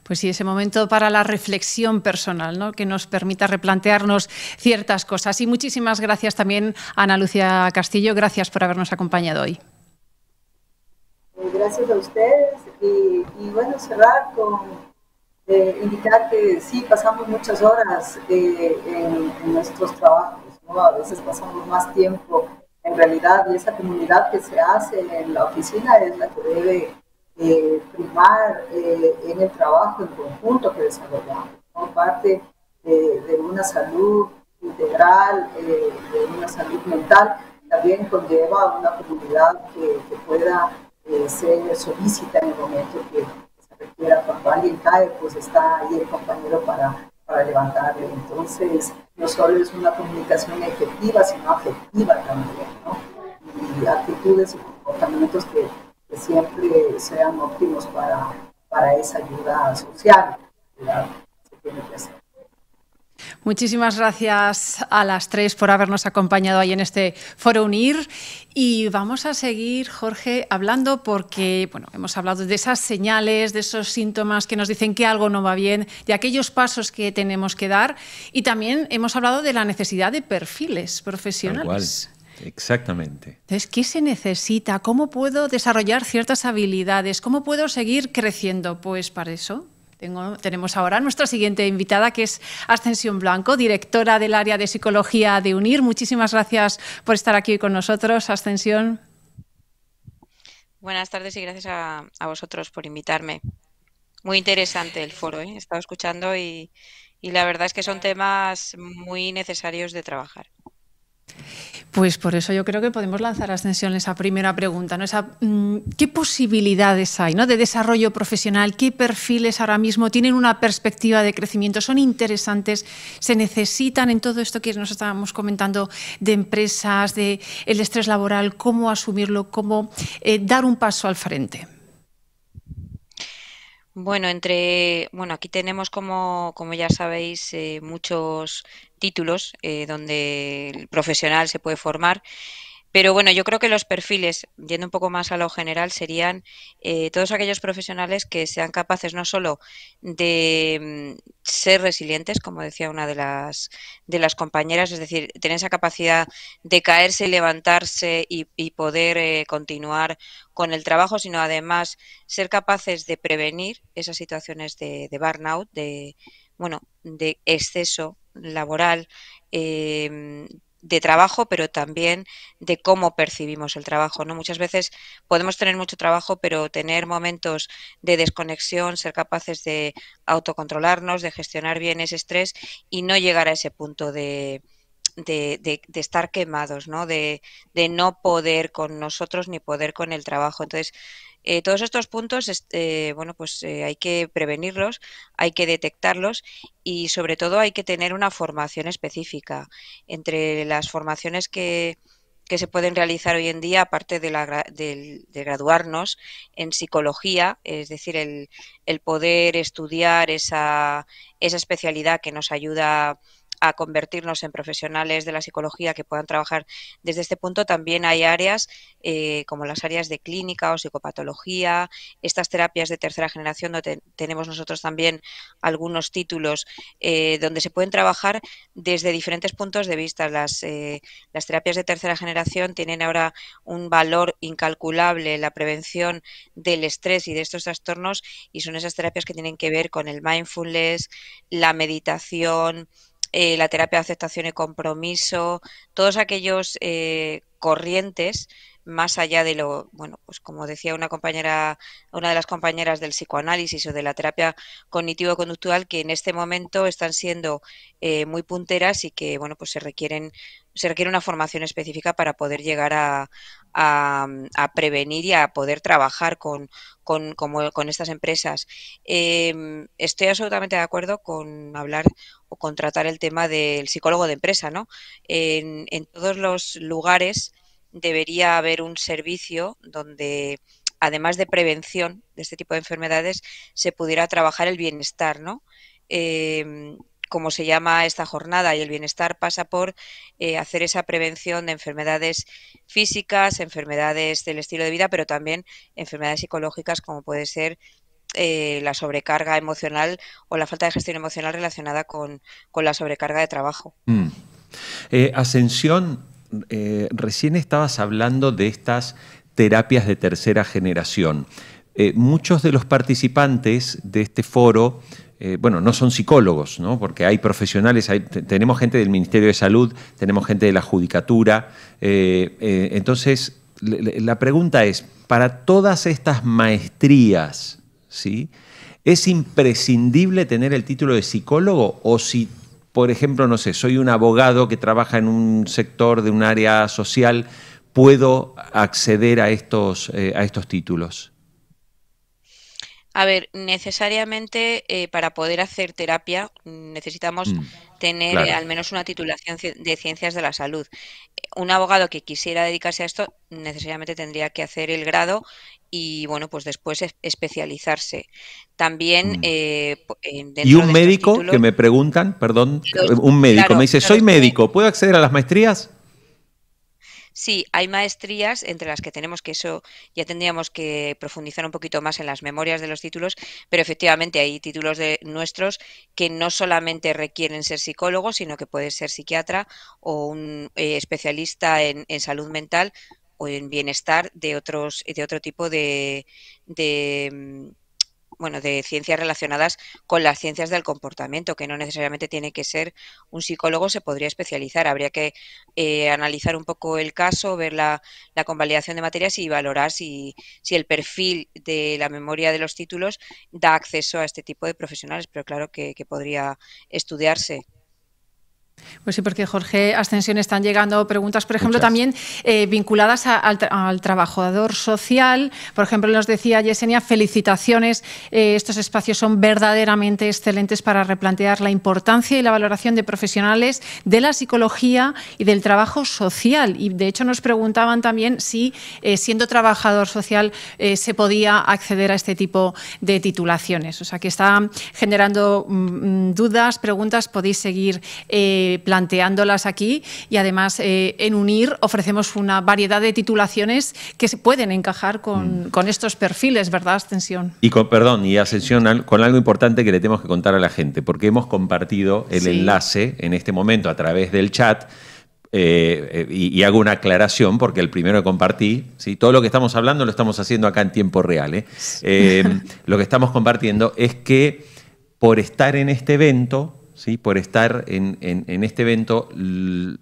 Pues sí, ese momento para la reflexión personal, ¿no? Que nos permita replantearnos ciertas cosas. Y muchísimas gracias también a Ana Lucía Castillo. Gracias por habernos acompañado hoy. Gracias a ustedes y bueno, cerrar con indicar que sí, pasamos muchas horas en nuestros trabajos, ¿no? A veces pasamos más tiempo en realidad y esa comunidad que se hace en la oficina es la que debe primar en el trabajo en conjunto que desarrollamos, ¿no? Parte de una salud integral, de una salud mental, también conlleva una comunidad que pueda ser solícita en el momento que se requiera. Cuando alguien cae, pues está ahí el compañero para levantarle. Entonces, no solo es una comunicación efectiva, sino afectiva también, ¿no? Y actitudes y comportamientos que siempre sean óptimos para esa ayuda social, ¿verdad? Se tiene que hacer. Muchísimas gracias a las tres por habernos acompañado ahí en este Foro Unir. Y vamos a seguir, Jorge, hablando porque bueno, hemos hablado de esas señales, de esos síntomas que nos dicen que algo no va bien, de aquellos pasos que tenemos que dar y también hemos hablado de la necesidad de perfiles profesionales. Tal cual. Exactamente. Entonces, ¿qué se necesita? ¿Cómo puedo desarrollar ciertas habilidades? ¿Cómo puedo seguir creciendo? Pues para eso tenemos ahora a nuestra siguiente invitada, que es Ascensión Blanco, directora del área de psicología de UNIR. Muchísimas gracias por estar aquí con nosotros, Ascensión. Buenas tardes y gracias a vosotros por invitarme. Muy interesante el foro, ¿eh? He estado escuchando y la verdad es que son temas muy necesarios de trabajar. Pues por eso yo creo que podemos lanzar a Ascensión esa primera pregunta, ¿no? ¿Qué posibilidades hay, ¿no?, de desarrollo profesional? ¿Qué perfiles ahora mismo tienen una perspectiva de crecimiento? ¿Son interesantes? ¿Se necesitan en todo esto que nos estábamos comentando de empresas, de el estrés laboral? ¿Cómo asumirlo? ¿Cómo dar un paso al frente? Bueno, aquí tenemos, como ya sabéis, muchos títulos donde el profesional se puede formar. Pero bueno, yo creo que los perfiles, yendo un poco más a lo general, serían todos aquellos profesionales que sean capaces no solo de ser resilientes, como decía una de las compañeras, es decir, tener esa capacidad de caerse y levantarse y poder continuar con el trabajo, sino además ser capaces de prevenir esas situaciones de burnout, de exceso laboral, de trabajo, pero también de cómo percibimos el trabajo, ¿no? Muchas veces podemos tener mucho trabajo, pero tener momentos de desconexión, ser capaces de autocontrolarnos, de gestionar bien ese estrés y no llegar a ese punto de estar quemados, ¿no? De no poder con nosotros ni poder con el trabajo. Entonces, todos estos puntos, hay que prevenirlos, hay que detectarlos y sobre todo hay que tener una formación específica. Entre las formaciones que se pueden realizar hoy en día, aparte de graduarnos en psicología, es decir, el poder estudiar esa especialidad que nos ayuda a convertirnos en profesionales de la psicología que puedan trabajar desde este punto, también hay áreas como las áreas de clínica o psicopatología, estas terapias de tercera generación, donde tenemos nosotros también algunos títulos donde se pueden trabajar desde diferentes puntos de vista. Las terapias de tercera generación tienen ahora un valor incalculable en la prevención del estrés y de estos trastornos y son esas terapias que tienen que ver con el mindfulness, la meditación, la terapia de aceptación y compromiso, todos aquellos corrientes más allá de lo, pues como decía una de las compañeras del psicoanálisis o de la terapia cognitivo-conductual, que en este momento están siendo muy punteras y que, pues se requiere una formación específica para poder llegar a prevenir y a poder trabajar con estas empresas. Estoy absolutamente de acuerdo con hablar o con tratar el tema del psicólogo de empresa, ¿no? En todos los lugares debería haber un servicio donde, además de prevención de este tipo de enfermedades, se pudiera trabajar el bienestar, ¿no? Como se llama esta jornada, y el bienestar pasa por hacer esa prevención de enfermedades físicas, enfermedades del estilo de vida, pero también enfermedades psicológicas como puede ser la sobrecarga emocional o la falta de gestión emocional relacionada con la sobrecarga de trabajo. Ascensión, recién estabas hablando de estas terapias de tercera generación. Muchos de los participantes de este foro, bueno, no son psicólogos, ¿no? Porque hay profesionales, tenemos gente del Ministerio de Salud, tenemos gente de la Judicatura. Entonces, la pregunta es, para todas estas maestrías, ¿sí?, ¿es imprescindible tener el título de psicólogo? O si, por ejemplo, no sé, soy un abogado que trabaja en un sector de un área social, ¿puedo acceder a estos títulos? A ver, necesariamente para poder hacer terapia necesitamos tener Claro. al menos una titulación de ciencias de la salud. Un abogado que quisiera dedicarse a esto necesariamente tendría que hacer el grado y, bueno, pues después especializarse. También ¿Y dentro un de estos médico títulos, que me preguntan, perdón, los- un médico me claro, dice, claro, soy médico, ¿puedo acceder a las maestrías? sí, hay maestrías entre las que tenemos que eso ya tendríamos que profundizar un poquito más en las memorias de los títulos, pero efectivamente hay títulos de nuestros que no solamente requieren ser psicólogos, sino que puede ser psiquiatra o un especialista en salud mental o en bienestar de otro tipo de bueno, de ciencias relacionadas con las ciencias del comportamiento, que no necesariamente tiene que ser un psicólogo, se podría especializar. Habría que analizar un poco el caso, ver la convalidación de materias y valorar si el perfil de la memoria de los títulos da acceso a este tipo de profesionales, pero claro que podría estudiarse. Pues sí, porque Jorge, Ascensión, están llegando preguntas, por ejemplo, Muchas. también vinculadas al trabajador social. Por ejemplo, nos decía Yesenia, felicitaciones, estos espacios son verdaderamente excelentes para replantear la importancia y la valoración de profesionales de la psicología y del trabajo social. Y de hecho nos preguntaban también si siendo trabajador social se podía acceder a este tipo de titulaciones. O sea que está generando dudas, preguntas, podéis seguir planteándolas aquí y además en UNIR ofrecemos una variedad de titulaciones que se pueden encajar con estos perfiles, ¿verdad, Ascensión? Y y Ascensión, con algo importante que le tenemos que contar a la gente, porque hemos compartido el enlace en este momento a través del chat. Y hago una aclaración porque el primero que compartí, ¿sí? Todo lo que estamos hablando lo estamos haciendo acá en tiempo real. Lo que estamos compartiendo es que por estar en este evento, ¿sí? Por estar en este evento,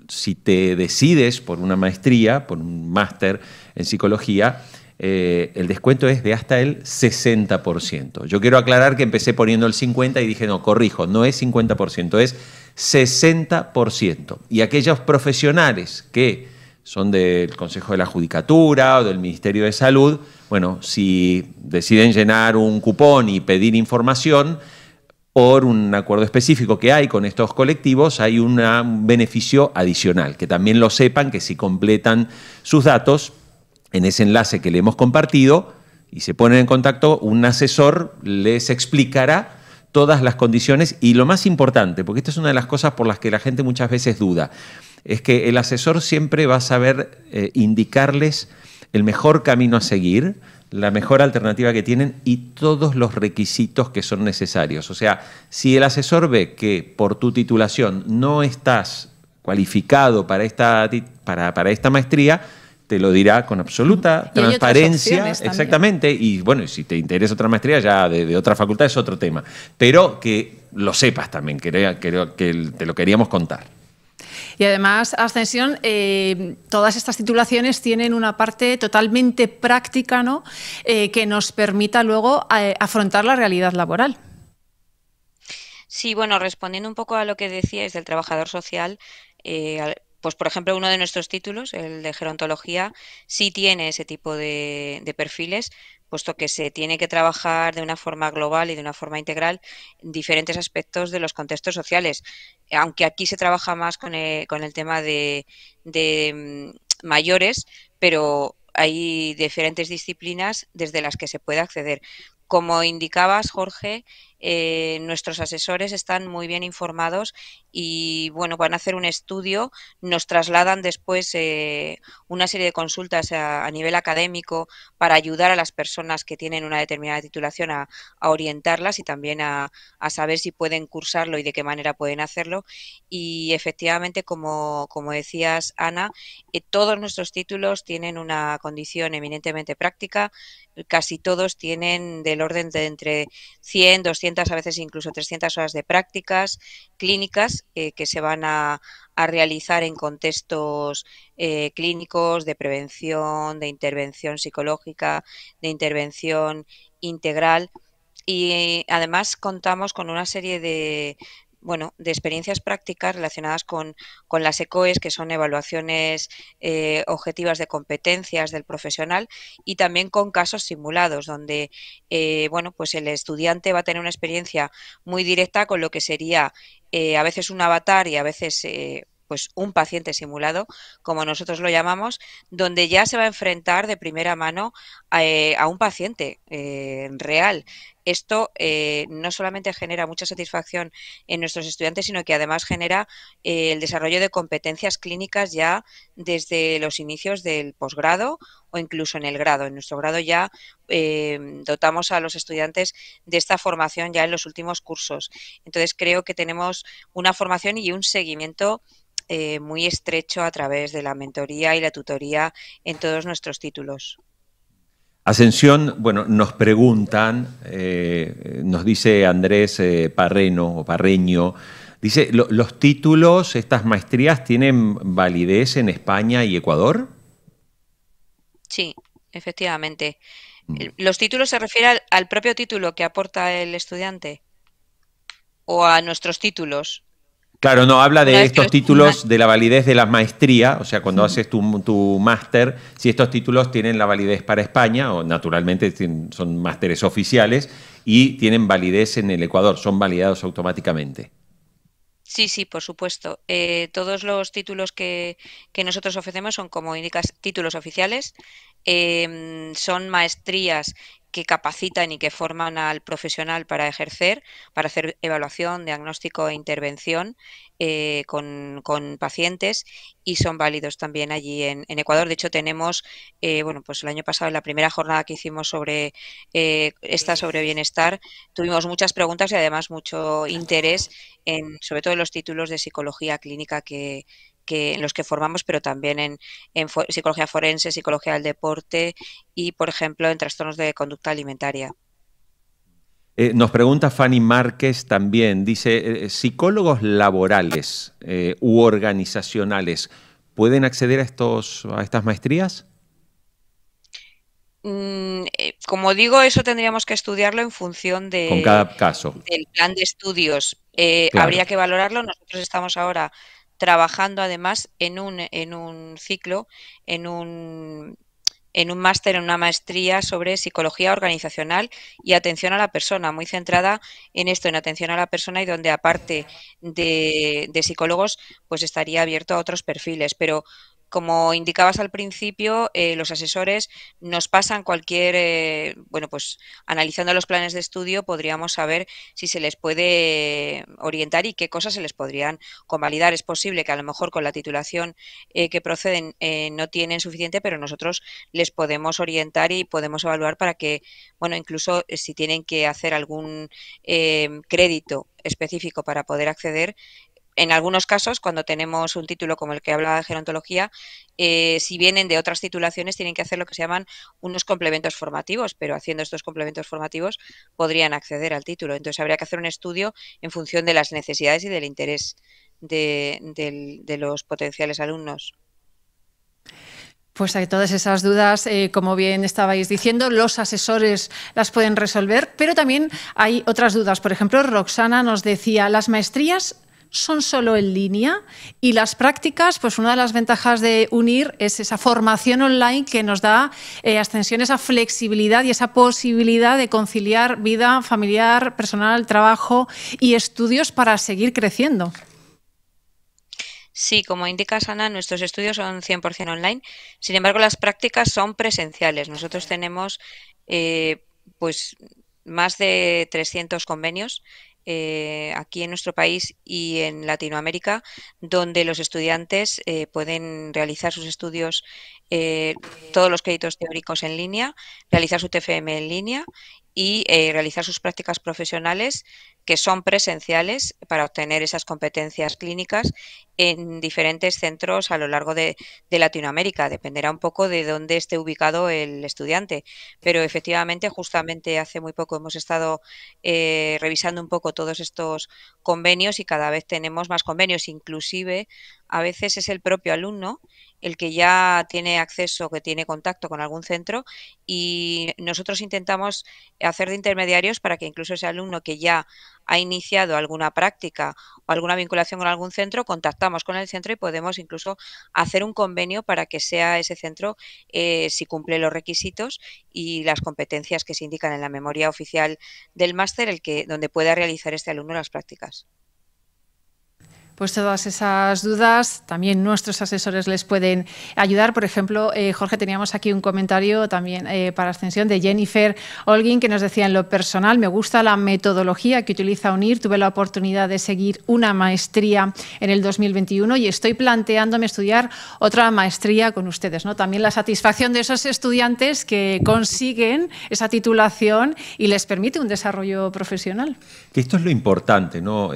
si te decides por una maestría, por un máster en psicología, el descuento es de hasta el 60%. Yo quiero aclarar que empecé poniendo el 50% y dije, no, corrijo, no es 50%, es 60%. Y aquellos profesionales que son del Consejo de la Judicatura o del Ministerio de Salud, bueno, si deciden llenar un cupón y pedir información, por un acuerdo específico que hay con estos colectivos, hay un beneficio adicional, que también lo sepan, que si completan sus datos en ese enlace que le hemos compartido y se ponen en contacto, un asesor les explicará todas las condiciones y lo más importante, porque esta es una de las cosas por las que la gente muchas veces duda, es que el asesor siempre va a saber indicarles el mejor camino a seguir, la mejor alternativa que tienen y todos los requisitos que son necesarios. O sea, si el asesor ve que por tu titulación no estás cualificado para esta maestría, te lo dirá con absoluta transparencia. Exactamente. Y bueno, si te interesa otra maestría ya de otra facultad es otro tema. Pero que lo sepas también, que te lo queríamos contar. Y además, Ascensión, todas estas titulaciones tienen una parte totalmente práctica, ¿no? Que nos permita luego afrontar la realidad laboral. Sí, bueno, respondiendo un poco a lo que decíais del trabajador social, pues por ejemplo uno de nuestros títulos, el de gerontología, sí tiene ese tipo de perfiles, puesto que se tiene que trabajar de una forma global y de una forma integral en diferentes aspectos de los contextos sociales. Aunque aquí se trabaja más con el tema de mayores, pero hay diferentes disciplinas desde las que se puede acceder. Como indicabas, Jorge, nuestros asesores están muy bien informados y bueno, van a hacer un estudio, nos trasladan después una serie de consultas a nivel académico para ayudar a las personas que tienen una determinada titulación a orientarlas y también a saber si pueden cursarlo y de qué manera pueden hacerlo. Y efectivamente, como decías, Ana, todos nuestros títulos tienen una condición eminentemente práctica, casi todos tienen del orden de entre 100, 200, a veces incluso 300 horas de prácticas clínicas que se van a realizar en contextos clínicos de prevención, de intervención psicológica, de intervención integral. Y además contamos con una serie de, bueno, de experiencias prácticas relacionadas con las ECOES, que son evaluaciones objetivas de competencias del profesional, y también con casos simulados, donde bueno, pues el estudiante va a tener una experiencia muy directa con lo que sería a veces un avatar y a veces pues un paciente simulado, como nosotros lo llamamos, donde ya se va a enfrentar de primera mano a un paciente real. Esto no solamente genera mucha satisfacción en nuestros estudiantes, sino que además genera el desarrollo de competencias clínicas ya desde los inicios del posgrado o incluso en el grado. En nuestro grado ya dotamos a los estudiantes de esta formación ya en los últimos cursos. Entonces creo que tenemos una formación y un seguimiento muy estrecho a través de la mentoría y la tutoría en todos nuestros títulos. Ascensión, bueno, nos preguntan, nos dice Andrés Parreno o Parreño, dice, ¿los títulos, estas maestrías, tienen validez en España y Ecuador? Sí, efectivamente. ¿Los títulos se refieren al propio título que aporta el estudiante o a nuestros títulos? Claro, no, habla Una de vez que estos títulos, de la validez de la maestría, o sea, cuando haces tu máster, si estos títulos tienen la validez para España, o naturalmente son másteres oficiales, y tienen validez en el Ecuador, son validados automáticamente. Sí, sí, por supuesto. Todos los títulos que nosotros ofrecemos son, como indicas, títulos oficiales. Son maestrías que capacitan y que forman al profesional para ejercer, para hacer evaluación, diagnóstico e intervención con pacientes, y son válidos también allí en Ecuador. De hecho, tenemos, bueno, pues el año pasado, en la primera jornada que hicimos sobre sobre bienestar, tuvimos muchas preguntas y además mucho interés sobre todo en los títulos de psicología clínica en los que formamos, pero también en psicología forense, psicología del deporte y, por ejemplo, en trastornos de conducta alimentaria. Nos pregunta Fanny Márquez también, dice, ¿psicólogos laborales u organizacionales pueden acceder a estas maestrías? Como digo, eso tendríamos que estudiarlo en función Con cada caso. del plan de estudios. Claro. Habría que valorarlo. Nosotros estamos ahora trabajando además en un ciclo, en un máster, en una maestría sobre psicología organizacional y atención a la persona, muy centrada en esto, en atención a la persona, y donde aparte de psicólogos, pues estaría abierto a otros perfiles. Pero como indicabas al principio, los asesores nos pasan cualquier, bueno, pues analizando los planes de estudio podríamos saber si se les puede orientar y qué cosas se les podrían convalidar. Es posible que a lo mejor con la titulación que proceden no tienen suficiente, pero nosotros les podemos orientar y podemos evaluar para que, bueno, incluso si tienen que hacer algún crédito específico para poder acceder. En algunos casos, cuando tenemos un título como el que hablaba de gerontología, si vienen de otras titulaciones, tienen que hacer lo que se llaman unos complementos formativos, pero haciendo estos complementos formativos podrían acceder al título. Entonces, habría que hacer un estudio en función de las necesidades y del interés de los potenciales alumnos. Pues hay todas esas dudas, como bien estabais diciendo, los asesores las pueden resolver, pero también hay otras dudas. Por ejemplo, Roxana nos decía, las maestrías son solo en línea y las prácticas, pues una de las ventajas de UNIR es esa formación online que nos da Ascensión, esa flexibilidad y esa posibilidad de conciliar vida familiar, personal, trabajo y estudios para seguir creciendo. Sí, como indica Ana, nuestros estudios son 100% online. Sin embargo, las prácticas son presenciales. Nosotros tenemos, pues, más de 300 convenios aquí en nuestro país y en Latinoamérica, donde los estudiantes pueden realizar sus estudios, todos los créditos teóricos en línea, realizar su TFM en línea y realizar sus prácticas profesionales, que son presenciales, para obtener esas competencias clínicas en diferentes centros a lo largo de Latinoamérica. Dependerá un poco de dónde esté ubicado el estudiante, pero efectivamente, justamente hace muy poco hemos estado revisando un poco todos estos convenios y cada vez tenemos más convenios. Inclusive, a veces es el propio alumno el que ya tiene acceso, que tiene contacto con algún centro, y nosotros intentamos hacer de intermediarios para que incluso ese alumno que ya ha iniciado alguna práctica o alguna vinculación con algún centro, contactamos con el centro y podemos incluso hacer un convenio para que sea ese centro, si cumple los requisitos y las competencias que se indican en la memoria oficial del máster, donde pueda realizar este alumno las prácticas. Pues todas esas dudas también nuestros asesores les pueden ayudar. Por ejemplo, Jorge, teníamos aquí un comentario también para Ascensión de Jennifer Holguín, que nos decía: en lo personal me gusta la metodología que utiliza UNIR. Tuve la oportunidad de seguir una maestría en el 2021 y estoy planteándome estudiar otra maestría con ustedes, ¿no? También la satisfacción de esos estudiantes que consiguen esa titulación y les permite un desarrollo profesional. Que esto es lo importante, ¿no?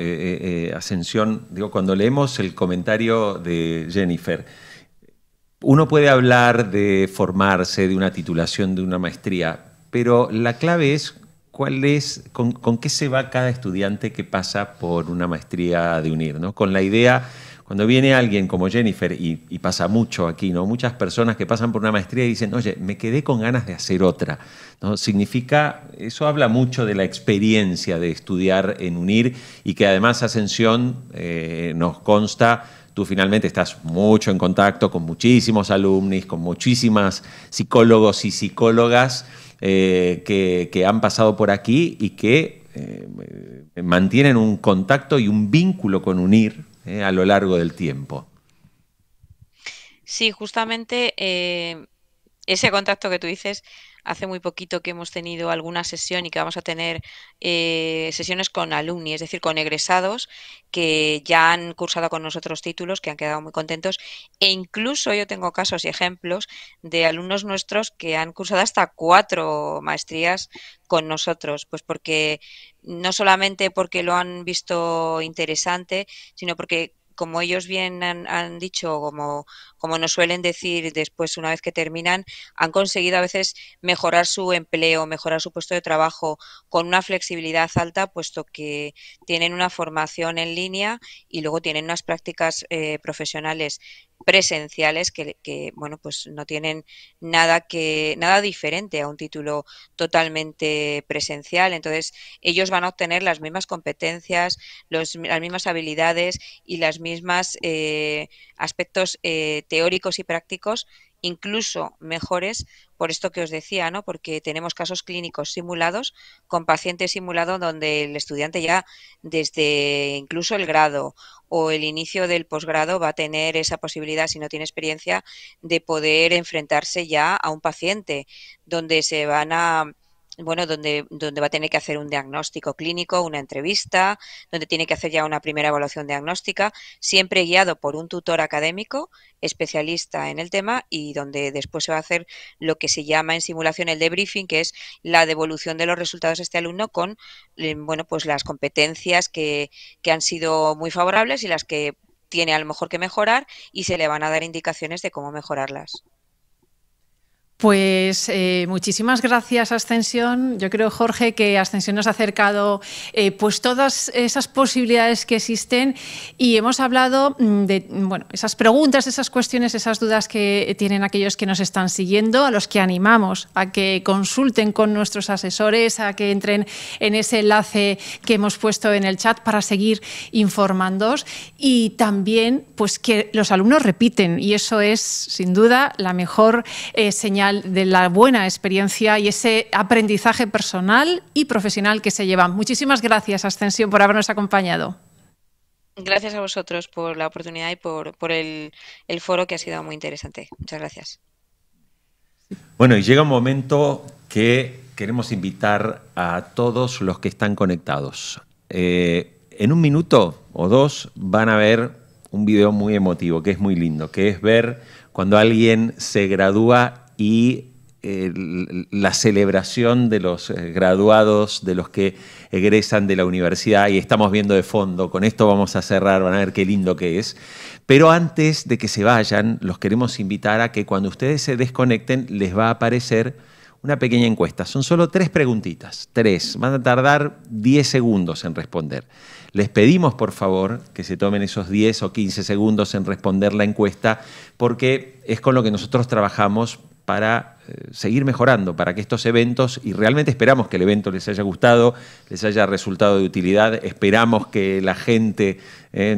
Ascensión, digo, cuando leemos el comentario de Jennifer, uno puede hablar de formarse, de una titulación, de una maestría, pero la clave es con qué se va cada estudiante que pasa por una maestría de UNIR, ¿no? Con la idea, cuando viene alguien como Jennifer, y pasa mucho aquí, ¿no? Muchas personas que pasan por una maestría y dicen: oye, me quedé con ganas de hacer otra, ¿no? Eso habla mucho de la experiencia de estudiar en UNIR, y que además, Ascensión, nos consta, tú finalmente estás mucho en contacto con muchísimos alumnos, con muchísimas psicólogos y psicólogas que han pasado por aquí y que mantienen un contacto y un vínculo con UNIR a lo largo del tiempo. Sí, justamente ese contacto que tú dices, hace muy poquito que hemos tenido alguna sesión y que vamos a tener sesiones con alumni, es decir, con egresados que ya han cursado con nosotros títulos, que han quedado muy contentos, e incluso yo tengo casos y ejemplos de alumnos nuestros que han cursado hasta 4 maestrías con nosotros, pues porque no solamente porque lo han visto interesante, sino porque, como ellos bien han dicho, como nos suelen decir después, una vez que terminan, han conseguido a veces mejorar su empleo, mejorar su puesto de trabajo con una flexibilidad alta, puesto que tienen una formación en línea y luego tienen unas prácticas profesionales presenciales que bueno, pues no tienen nada diferente a un título totalmente presencial. Entonces, ellos van a obtener las mismas competencias, las mismas habilidades y las mismas aspectos teóricos y prácticos, incluso mejores, por esto que os decía, ¿no? Porque tenemos casos clínicos simulados con pacientes simulados donde el estudiante ya desde incluso el grado o el inicio del posgrado va a tener esa posibilidad, si no tiene experiencia, de poder enfrentarse ya a un paciente donde se van a donde va a tener que hacer un diagnóstico clínico, una entrevista, donde tiene que hacer ya una primera evaluación diagnóstica, siempre guiado por un tutor académico especialista en el tema, y donde después se va a hacer lo que se llama en simulación el debriefing, que es la devolución de los resultados de este alumno con pues las competencias que han sido muy favorables y las que tiene a lo mejor que mejorar, y se le van a dar indicaciones de cómo mejorarlas. Pues muchísimas gracias, Ascensión. Yo creo, Jorge, que Ascensión nos ha acercado pues todas esas posibilidades que existen, y hemos hablado de esas preguntas, esas cuestiones, esas dudas que tienen aquellos que nos están siguiendo, a los que animamos a que consulten con nuestros asesores, a que entren en ese enlace que hemos puesto en el chat para seguir informándoos, y también pues que los alumnos repiten, y eso es sin duda la mejor señal de la buena experiencia y ese aprendizaje personal y profesional que se llevan. Muchísimas gracias, Ascensión, por habernos acompañado. Gracias a vosotros por la oportunidad y por el foro, que ha sido muy interesante. Muchas gracias. Bueno, y llega un momento que queremos invitar a todos los que están conectados. En un minuto o dos van a ver un video muy emotivo, que es muy lindo, que es ver cuando alguien se gradúa y la celebración de los graduados, de los que egresan de la universidad, y estamos viendo de fondo. Con esto vamos a cerrar, van a ver qué lindo que es. Pero antes de que se vayan, los queremos invitar a que cuando ustedes se desconecten les va a aparecer una pequeña encuesta. Son solo 3 preguntitas, 3. Van a tardar 10 segundos en responder. Les pedimos, por favor, que se tomen esos 10 o 15 segundos en responder la encuesta, porque es con lo que nosotros trabajamos para seguir mejorando, para que estos eventos, y realmente esperamos que el evento les haya gustado, les haya resultado de utilidad, esperamos que la gente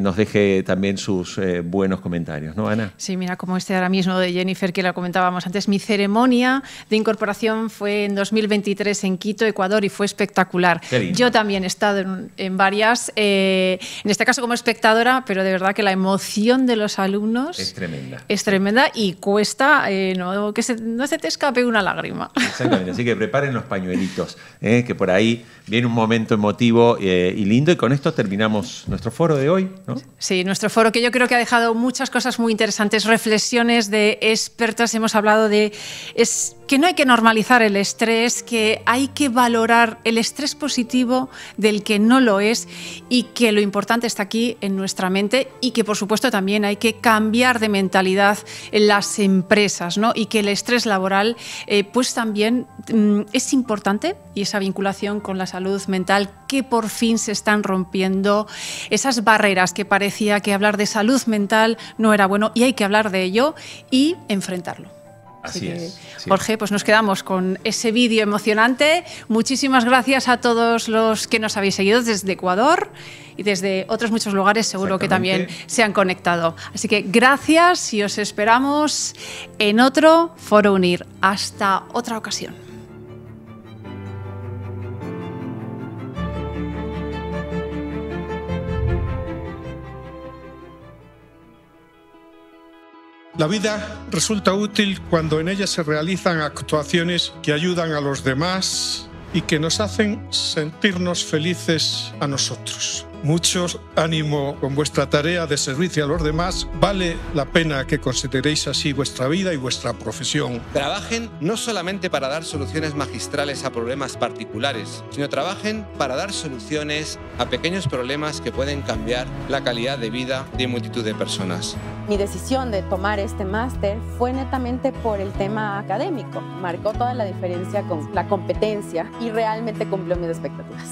nos deje también sus buenos comentarios, ¿no, Ana? Sí, mira, como este ahora mismo de Jennifer, que la comentábamos antes. Mi ceremonia de incorporación fue en 2023 en Quito, Ecuador, y fue espectacular. Yo también he estado en varias, en este caso como espectadora, pero de verdad que la emoción de los alumnos es tremenda. Es tremenda y cuesta que no se te escape una lágrima. Exactamente, así que preparen los pañuelitos, que por ahí viene un momento emotivo y lindo, y con esto terminamos nuestro foro de hoy, ¿no? Sí, nuestro foro, que yo creo que ha dejado muchas cosas muy interesantes, reflexiones de expertas. Hemos hablado de que no hay que normalizar el estrés, que hay que valorar el estrés positivo del que no lo es, y que lo importante está aquí en nuestra mente, y que por supuesto también hay que cambiar de mentalidad en las empresas, ¿no? Y que el estrés laboral pues también es importante, y esa vinculación con la salud mental, que por fin se están rompiendo esas barreras que parecía que hablar de salud mental no era bueno, y hay que hablar de ello y enfrentarlo. Así es. Jorge, pues nos quedamos con ese vídeo emocionante. Muchísimas gracias a todos los que nos habéis seguido desde Ecuador y desde otros muchos lugares, seguro que también se han conectado. Así que gracias, y os esperamos en otro Foro Unir. Hasta otra ocasión. La vida resulta útil cuando en ella se realizan actuaciones que ayudan a los demás y que nos hacen sentirnos felices a nosotros. Mucho ánimo con vuestra tarea de servicio a los demás. Vale la pena que consideréis así vuestra vida y vuestra profesión. Trabajen no solamente para dar soluciones magistrales a problemas particulares, sino trabajen para dar soluciones a pequeños problemas que pueden cambiar la calidad de vida de multitud de personas. Mi decisión de tomar este máster fue netamente por el tema académico. Marcó toda la diferencia con la competencia y realmente cumplió mis expectativas.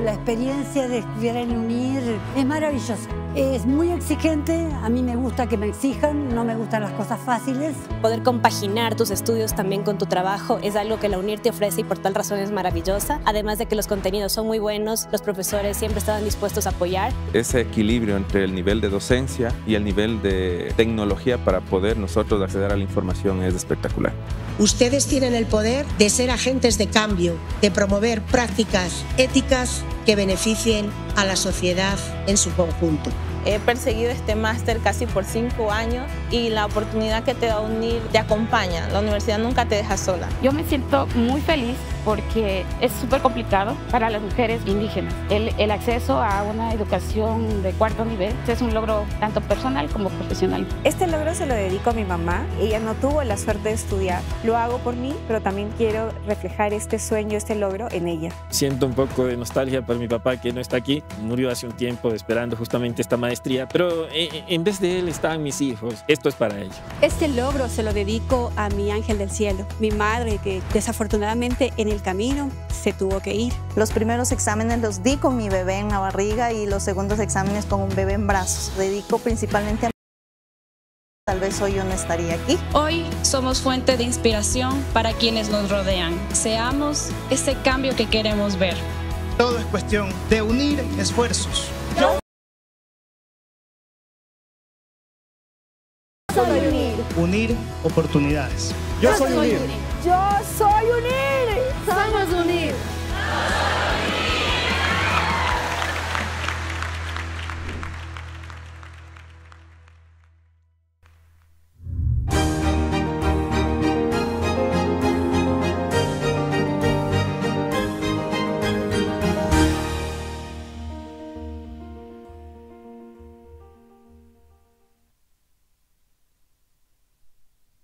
La experiencia de estudiar en UNIR es maravillosa. Es muy exigente, a mí me gusta que me exijan, no me gustan las cosas fáciles. Poder compaginar tus estudios también con tu trabajo es algo que la UNIR te ofrece, y por tal razón es maravillosa. Además de que los contenidos son muy buenos, los profesores siempre estaban dispuestos a apoyar. Ese equilibrio entre el nivel de docencia y el nivel de tecnología para poder nosotros acceder a la información es espectacular. Ustedes tienen el poder de ser agentes de cambio, de promover prácticas éticas que beneficien a la sociedad en su conjunto. He perseguido este máster casi por 5 años, y la oportunidad que te da UNIR te acompaña. La universidad nunca te deja sola. Yo me siento muy feliz porque es súper complicado para las mujeres indígenas. El acceso a una educación de 4º nivel es un logro tanto personal como profesional. Este logro se lo dedico a mi mamá. Ella no tuvo la suerte de estudiar. Lo hago por mí, pero también quiero reflejar este sueño, este logro en ella. Siento un poco de nostalgia por mi papá, que no está aquí. Murió hace un tiempo esperando justamente esta maestría, pero en vez de él están mis hijos. Esto es para ellos. Este logro se lo dedico a mi ángel del cielo, mi madre, que desafortunadamente en el camino se tuvo que ir. Los primeros exámenes los di con mi bebé en la barriga, y los segundos exámenes con un bebé en brazos. Dedico principalmente a tal vez hoy yo no estaría aquí. Hoy somos fuente de inspiración para quienes nos rodean. Seamos ese cambio que queremos ver. Todo es cuestión de unir esfuerzos. Yo soy UNIR. Unir oportunidades. Yo soy UNIR. Yo soy UNIR. Somos UNIR.